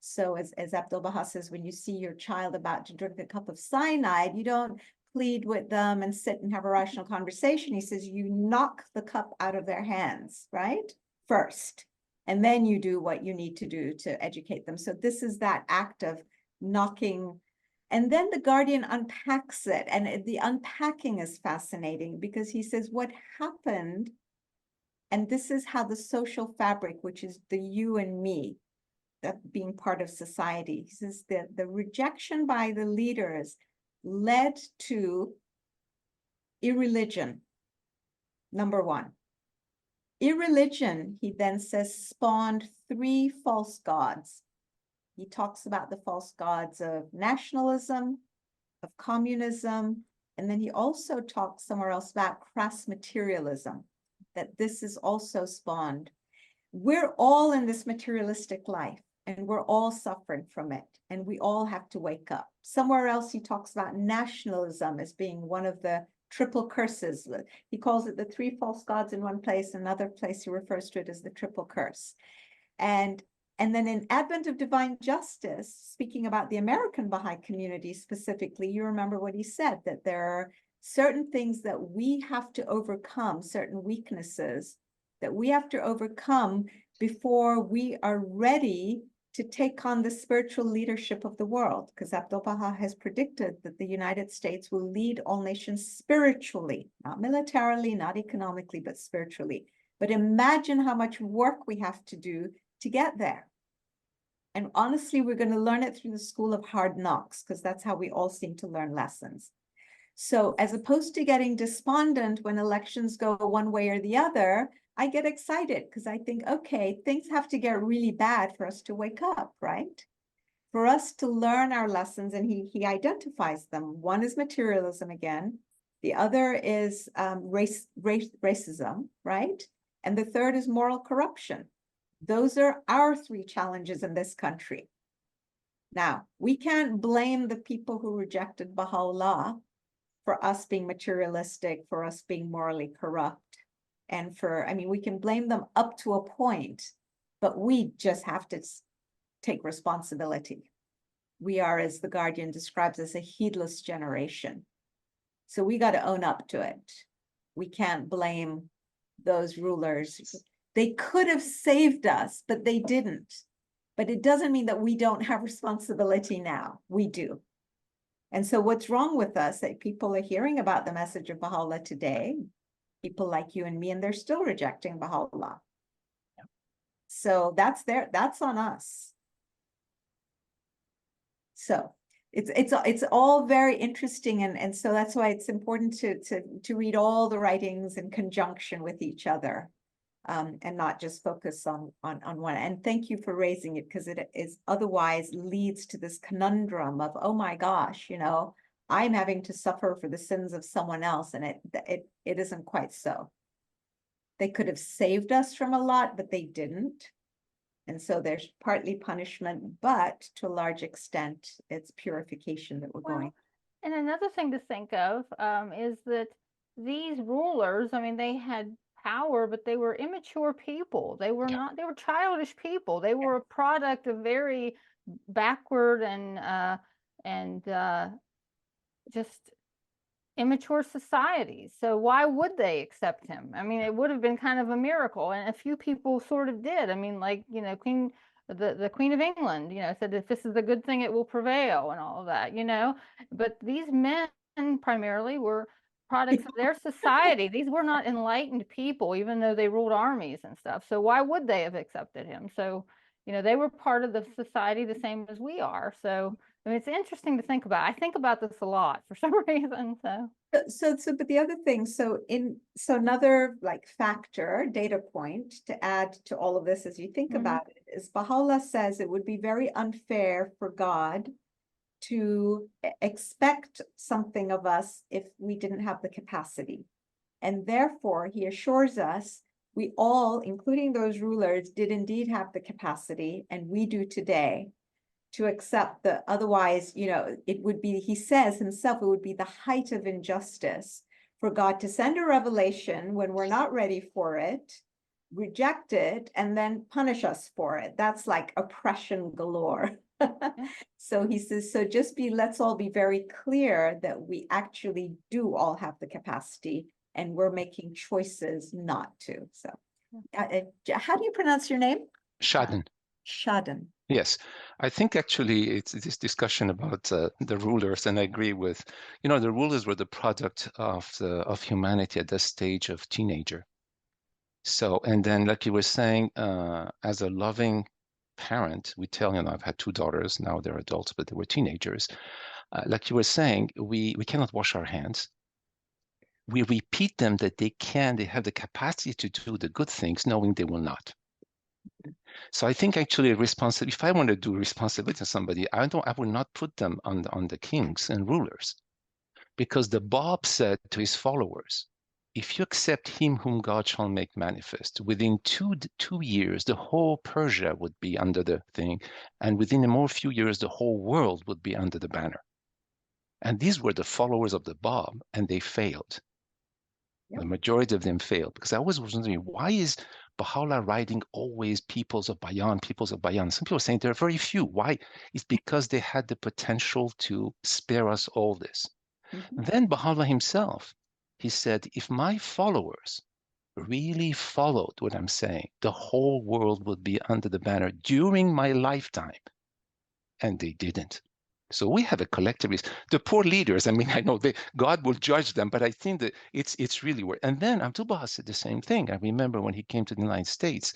So as Abdu'l-Baha says, when you see your child about to drink a cup of cyanide, you don't plead with them and sit and have a rational conversation. He says you knock the cup out of their hands, right? First, and then you do what you need to do to educate them. So this is that act of knocking. And then the Guardian unpacks it, and the unpacking is fascinating because he says what happened, and this is how the social fabric, which is the you and me, that being part of society, he says that the rejection by the leaders led to irreligion, number one. Irreligion, he then says, spawned three false gods. He talks about the false gods of nationalism, of communism, and then he also talks somewhere else about crass materialism, that this is also spawned. We're all in this materialistic life, and we're all suffering from it, and we all have to wake up. Somewhere else he talks about nationalism as being one of the triple curses. He calls it the three false gods in one place. Another place he refers to it as the triple curse. And then in Advent of Divine Justice, speaking about the American Baha'i community specifically, you remember what he said, that there are certain things that we have to overcome, certain weaknesses that we have to overcome before we are ready to take on the spiritual leadership of the world, because Abdu'l-Baha has predicted that the United States will lead all nations spiritually, not militarily, not economically, but spiritually. But imagine how much work we have to do to get there. And honestly, we're going to learn it through the school of hard knocks, because that's how we all seem to learn lessons. So as opposed to getting despondent when elections go one way or the other, I get excited because I think, okay, things have to get really bad for us to wake up, right? For us to learn our lessons, and he identifies them. One is materialism again. The other is racism, right? And the third is moral corruption. Those are our three challenges in this country. Now, we can't blame the people who rejected Baha'u'llah for us being materialistic, for us being morally corrupt. And we can blame them up to a point, but we just have to take responsibility. We are, as the Guardian describes, as a heedless generation. So we got to own up to it. We can't blame those rulers. They could have saved us, but they didn't. But it doesn't mean that we don't have responsibility now. We do. And so what's wrong with us that people are hearing about the message of Baha'u'llah today, people like you and me, and they're still rejecting Baha'u'llah. So that's on us. So it's all very interesting, and so that's why it's important to read all the writings in conjunction with each other, and not just focus on one. And thank you for raising it, because it is otherwise leads to this conundrum of, oh my gosh, I'm having to suffer for the sins of someone else, and it isn't quite so. They could have saved us from a lot, but they didn't. And so there's partly punishment, but to a large extent, it's purification that we're going. And another thing to think of is that these rulers, I mean, they had power, but they were immature people. They were not, they were childish people. They were a product of very backward and just immature societies. So why would they accept him? I mean, it would have been kind of a miracle, and a few people sort of did. I mean, like, the Queen of England, said if this is a good thing, it will prevail, and all of that, But these men primarily were products of their society. These were not enlightened people, even though they ruled armies and stuff. So why would they have accepted him? So, they were part of the society the same as we are. So I mean, it's interesting to think about. I think about this a lot for some reason. But the other thing, so another like factor, data point to add to all of this as you think about it is Baha'u'llah says it would be very unfair for God to expect something of us if we didn't have the capacity. And therefore, he assures us we all, including those rulers, did indeed have the capacity, and we do today, to accept that otherwise, it would be, he says himself, it would be the height of injustice for God to send a revelation when we're not ready for it, reject it, and then punish us for it. That's like oppression galore. So he says, let's all be very clear that we actually do all have the capacity, and we're making choices not to. So how do you pronounce your name? Shaden. Shaden. Yes, I think actually it's this discussion about the rulers, and I agree with, the rulers were the product of humanity at that stage of teenager. So, and then like you were saying, as a loving parent, we tell, I've had 2 daughters, now they're adults, but they were teenagers. Like you were saying, we cannot wash our hands. We repeat them that they have the capacity to do the good things, knowing they will not. So I think actually if I want to do responsibility to somebody, I would not put them on the kings and rulers, because the Bab said to his followers, if you accept him whom God shall make manifest, within two years, the whole Persia would be under the thing, and within a more few years, the whole world would be under the banner. And these were the followers of the Bab, and they failed. Yep. The majority of them failed, because I was wondering, why is Baha'u'llah writing always peoples of Bayan? Some people are saying there are very few. Why? It's because they had the potential to spare us all this. Then Baha'u'llah himself, he said, if my followers really followed what I'm saying, the whole world would be under the banner during my lifetime. And they didn't. So we have a collective risk. The poor leaders, I mean, I know God will judge them, but I think that it's really worth. And then Abdu'l-Baha said the same thing. I remember when he came to the United States,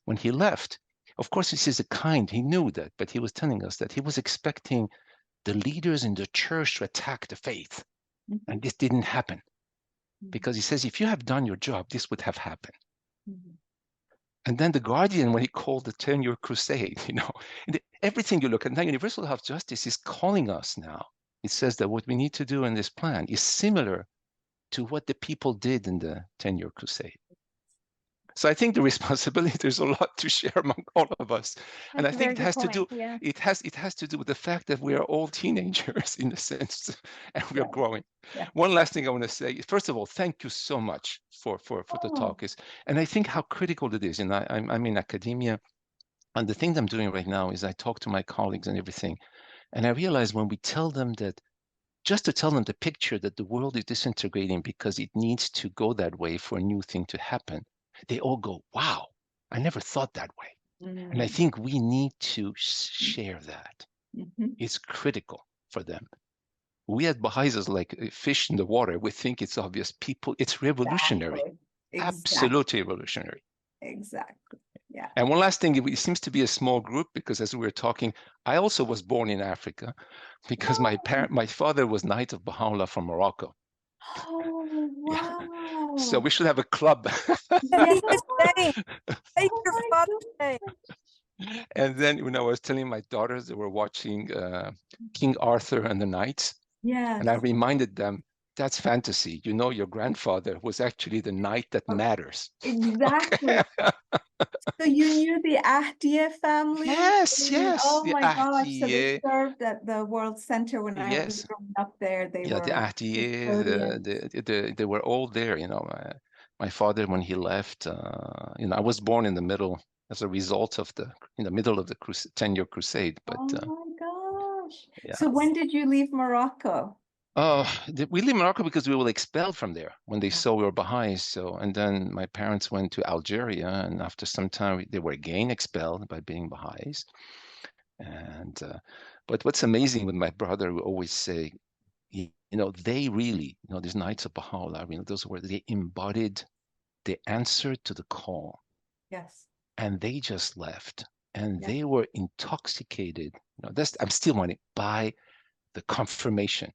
when he left, of course, this is he knew that, but he was telling us that he was expecting the leaders in the church to attack the faith. And this didn't happen. Because he says, if you have done your job, this would have happened. And then the Guardian, when he called the 10-year crusade, everything you look at now, Universal Health Justice is calling us now. It says that what we need to do in this plan is similar to what the people did in the 10-year crusade. So I think the responsibility, there's a lot to share among all of us. And I think it has to do, it has to do with the fact that we are all teenagers in a sense, and we are growing. One last thing I want to say is, first of all, thank you so much for the talk. And I think how critical it is. And I'm in academia, and the thing I'm doing right now is I talk to my colleagues and everything. And I realize when we tell them that, just to tell them the picture that the world is disintegrating because it needs to go that way for a new thing to happen, they all go, wow, I never thought that way. And I think we need to share that. It's critical for them. We at Baha'is is like fish in the water. We think it's obvious. People, it's revolutionary, Exactly. absolutely revolutionary. Exactly. Yeah. And one last thing, it seems to be a small group because as we were talking, I also was born in Africa because my father was Knight of Baha'u'llah from Morocco. Oh, Yeah. So wow. we should have a club. Yeah. Say his name. Say Oh your my father's name. God. And then when I was telling my daughters, they were watching King Arthur and the Knights, and I Yes. reminded them, that's fantasy. You know, your grandfather was actually the knight that matters. Exactly. So you knew the Ahdiya family? Yes, yes, Oh the my gosh. So they Ahdiye, served at the World Center when I was yes, growing up there. They yeah, the were Ahdiye, custodians. they were all there. You know, my father when he left, you know, I was born in the middle as a result of in the middle of the 10-year crusade. But Oh my gosh. yeah. So when did you leave Morocco? We leave Morocco because we were expelled from there when they saw we were Baha'is. So, and then my parents went to Algeria, and after some time, they were again expelled by being Baha'is. And but what's amazing with my brother, we always say, you know, they really, you know, these Knights of Baha'u'llah, I mean, those were they embodied, they answered to the call, Yes. and they just left, and Yeah. they were intoxicated. You know, I'm still wanting by the confirmation.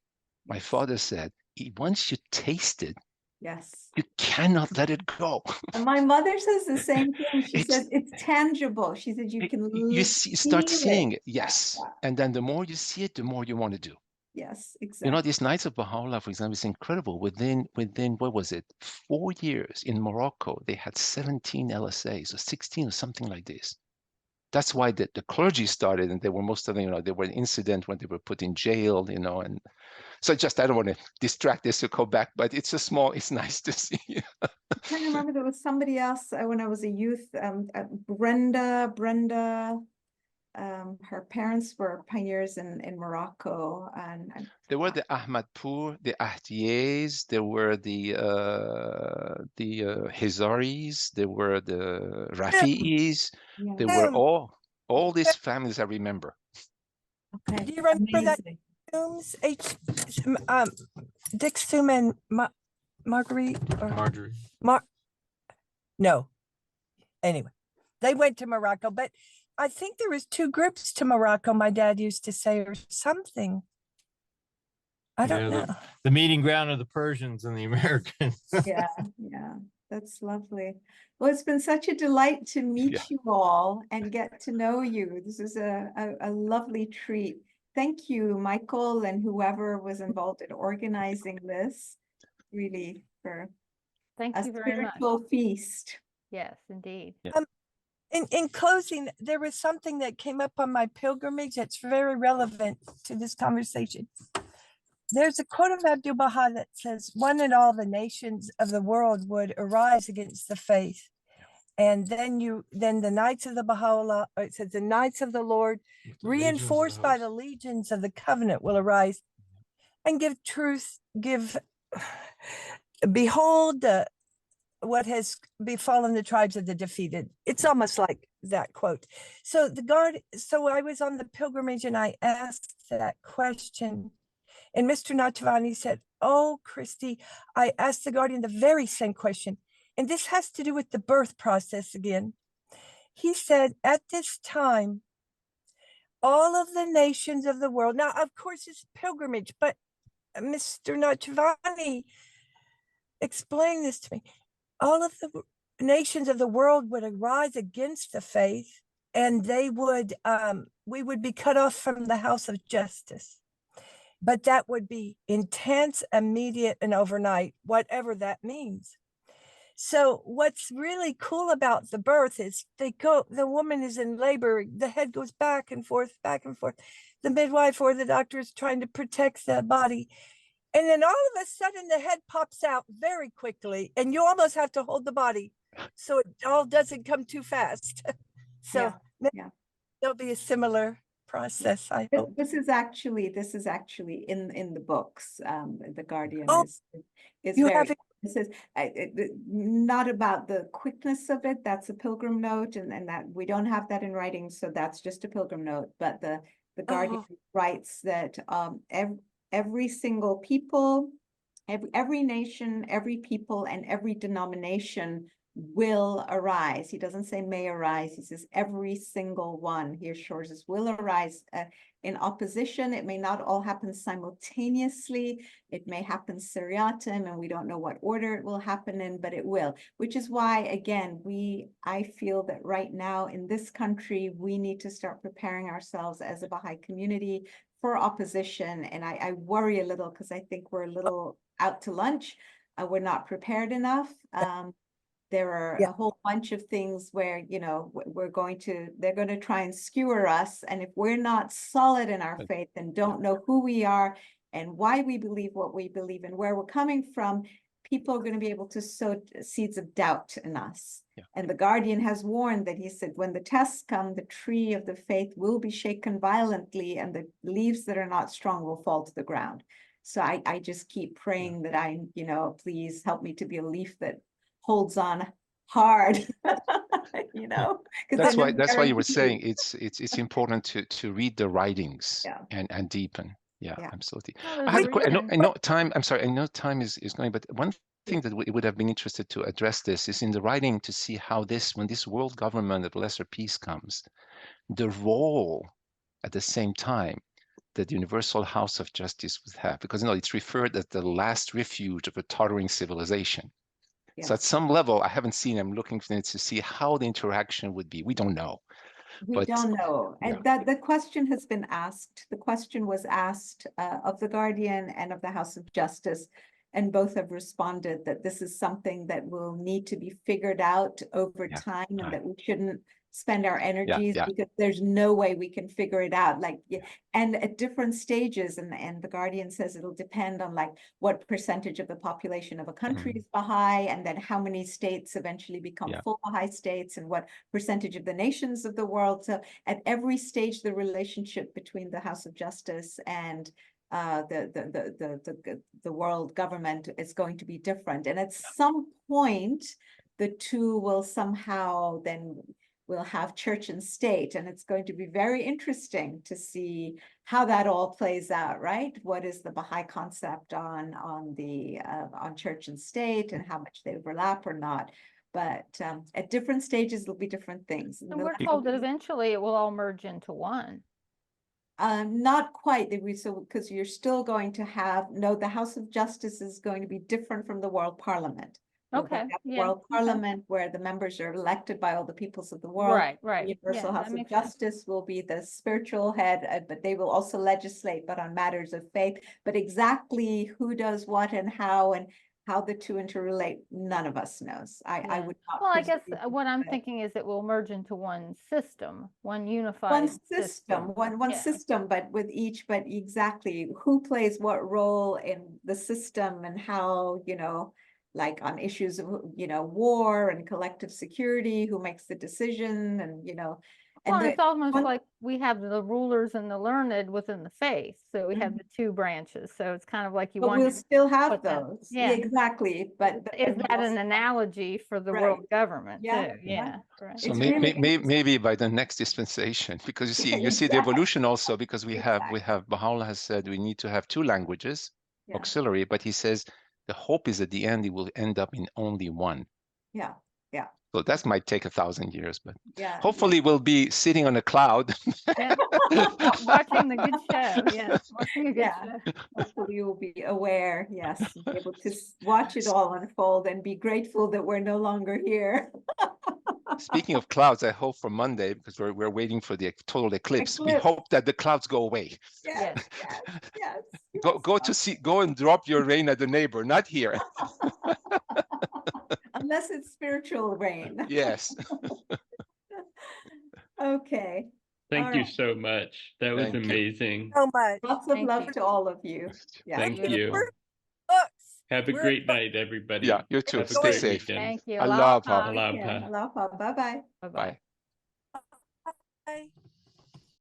My father said, once you taste it, Yes. you cannot let it go. And my mother says the same thing. She It's says it's tangible. She said you can you start feel it. seeing it, yes. And then the more you see it, the more you want to do. Yes, You know, exactly. these Knights of Baha'u'llah, for example, is incredible. Within what was it, 4 years in Morocco, they had 17 LSAs or 16 or something like this. That's why the clergy started, and they were most of them, you know, they were an incident when they were put in jail, you know, and so I don't want to distract this to go back, but it's nice to see. I'm trying to remember there was somebody else when I was a youth, Brenda, her parents were pioneers in Morocco and There were the Ahmadpur, the Ahdiyes, there were the Hizaris, there were the Rafi'is, yeah. there were Boom. all these families I remember. Okay. Do you remember that Amazing. Dixum, Dixum and Marguerite or Marjorie. No. Anyway, they went to Morocco, but I think there was 2 groups to Morocco, my dad used to say, or something. I don't know. The meeting ground of the Persians and the Americans. Yeah, yeah, that's lovely. Well, it's been such a delight to meet Yeah. you all and get to know you. This is a lovely treat. Thank you, Michael, and whoever was involved in organizing this, really, for Thank a you very much. spiritual feast. Yes, indeed. In closing, there was something that came up on my pilgrimage that's very relevant to this conversation. There's a quote of Abdu'l-Baha that says, one and all the nations of the world would arise against the faith. And then the Knights of the Baha'u'llah, or it says the Knights of the Lord, reinforced by the legions of the covenant, will arise and give truth, behold, what has befallen the tribes of the defeated. It's almost like that quote. So I was on the pilgrimage and I asked that question. And Mr. Natavani said, oh, Christy, I asked the guardian the very same question. And this has to do with the birth process again. He said, at this time, all of the nations of the world, now, of course, it's pilgrimage, but Mr. Natavani explained this to me. All of the nations of the world would arise against the faith, and we would be cut off from the house of justice. But that would be intense, immediate, and overnight, whatever that means. So what's really cool about the birth is the woman is in labor, the head goes back and forth. The midwife or the doctor is trying to protect the body. And then all of a sudden the head pops out very quickly and you almost have to hold the body so it all doesn't come too fast. So Yeah. there'll be a similar process, I hope. This is actually in the books. The Guardian is you very. have it. This is not about the quickness of it. That's a pilgrim note, and that we don't have that in writing, so that's just a pilgrim note. But the Guardian writes that every single people, every nation, every people, and every denomination will arise. He doesn't say may arise. He says every single one. He assures us will arise in opposition. It may not all happen simultaneously. It may happen seriatim, and we don't know what order it will happen in, but it will. Which is why, again, I feel that right now in this country, we need to start preparing ourselves as a Baha'i community for opposition. And I worry a little because I think we're a little out to lunch. We're not prepared enough. There are a whole bunch of things where, you know, they're going to try and skewer us. And if we're not solid in our faith and don't know who we are and why we believe what we believe and where we're coming from, people are going to be able to sow seeds of doubt in us. Yeah. And the Guardian has warned that he said, when the tests come, the tree of the faith will be shaken violently and the leaves that are not strong will fall to the ground. So I just keep praying that you know, please help me to be a leaf that holds on hard, you know. That's why you were saying it's important to read the writings and deepen. Yeah, absolutely. I had I know time. I'm sorry. I know time is going, but one thing that we would have been interested to address this is in the writing to see how when this world government of lesser peace comes, the role at the same time that the Universal House of Justice would have, because you know it's referred as the last refuge of a tottering civilization. So at some level, I haven't seen, I'm looking for it to see how the interaction would be. We don't know. We don't know. And that the question has been asked. The question was asked of the Guardian and of the House of Justice, and both have responded that this is something that will need to be figured out over time and that we shouldn't spend our energies because there's no way we can figure it out. Like, and at different stages, and the Guardian says it'll depend on like what percentage of the population of a country is Baha'i, and then how many states eventually become full Baha'i states, and what percentage of the nations of the world. So at every stage, the relationship between the House of Justice and the world government is going to be different. And at some point, the two will somehow then we'll have church and state, and it's going to be very interesting to see how that all plays out, right? What is the Baha'i concept on church and state, and how much they overlap or not? But at different stages, there'll be different things. And we're told that eventually it will all merge into one. Not quite, because you're still going to have, the House of Justice is going to be different from the World Parliament. Okay. World Parliament, where the members are elected by all the peoples of the world. Right. The Universal House of Justice will be the spiritual head, but they will also legislate, but on matters of faith. But exactly who does what and how the two interrelate, none of us knows. I would not. Well, I guess what I'm thinking is it will merge into one system, one unified system. One system, but with each, but exactly who plays what role in the system and how, you know, like on issues of, you know, war and collective security, who makes the decision, and, you know. Well, it's almost like we have the rulers and the learned within the faith. So we have the two branches. So it's kind of like you want. We'll still have those. Yeah, exactly. But is that an analogy for the world government too? Yeah. Right. So maybe by the next dispensation, because you see the evolution also, because we have Baha'u'llah has said we need to have two languages, auxiliary, but he says the hope is at the end it will end up in only one. Yeah. So that might take 1,000 years, but hopefully we'll be sitting on a cloud. Watching the good show. Yes. Watching a good show. Hopefully you will be aware, be able to watch it all unfold and be grateful that we're no longer here. Speaking of clouds, I hope for Monday, because we're waiting for the total eclipse. We hope that the clouds go away. Yes. Go and drop your rain at the neighbor, not here. Unless it's spiritual rain. Yes. Okay. Thank you so much. That was amazing. So much. Lots of love to all of you. Thank you. Have a great night, everybody. Yeah, you too. Stay safe. Thank you. Aloha. Aloha. Bye-bye. Bye. Bye.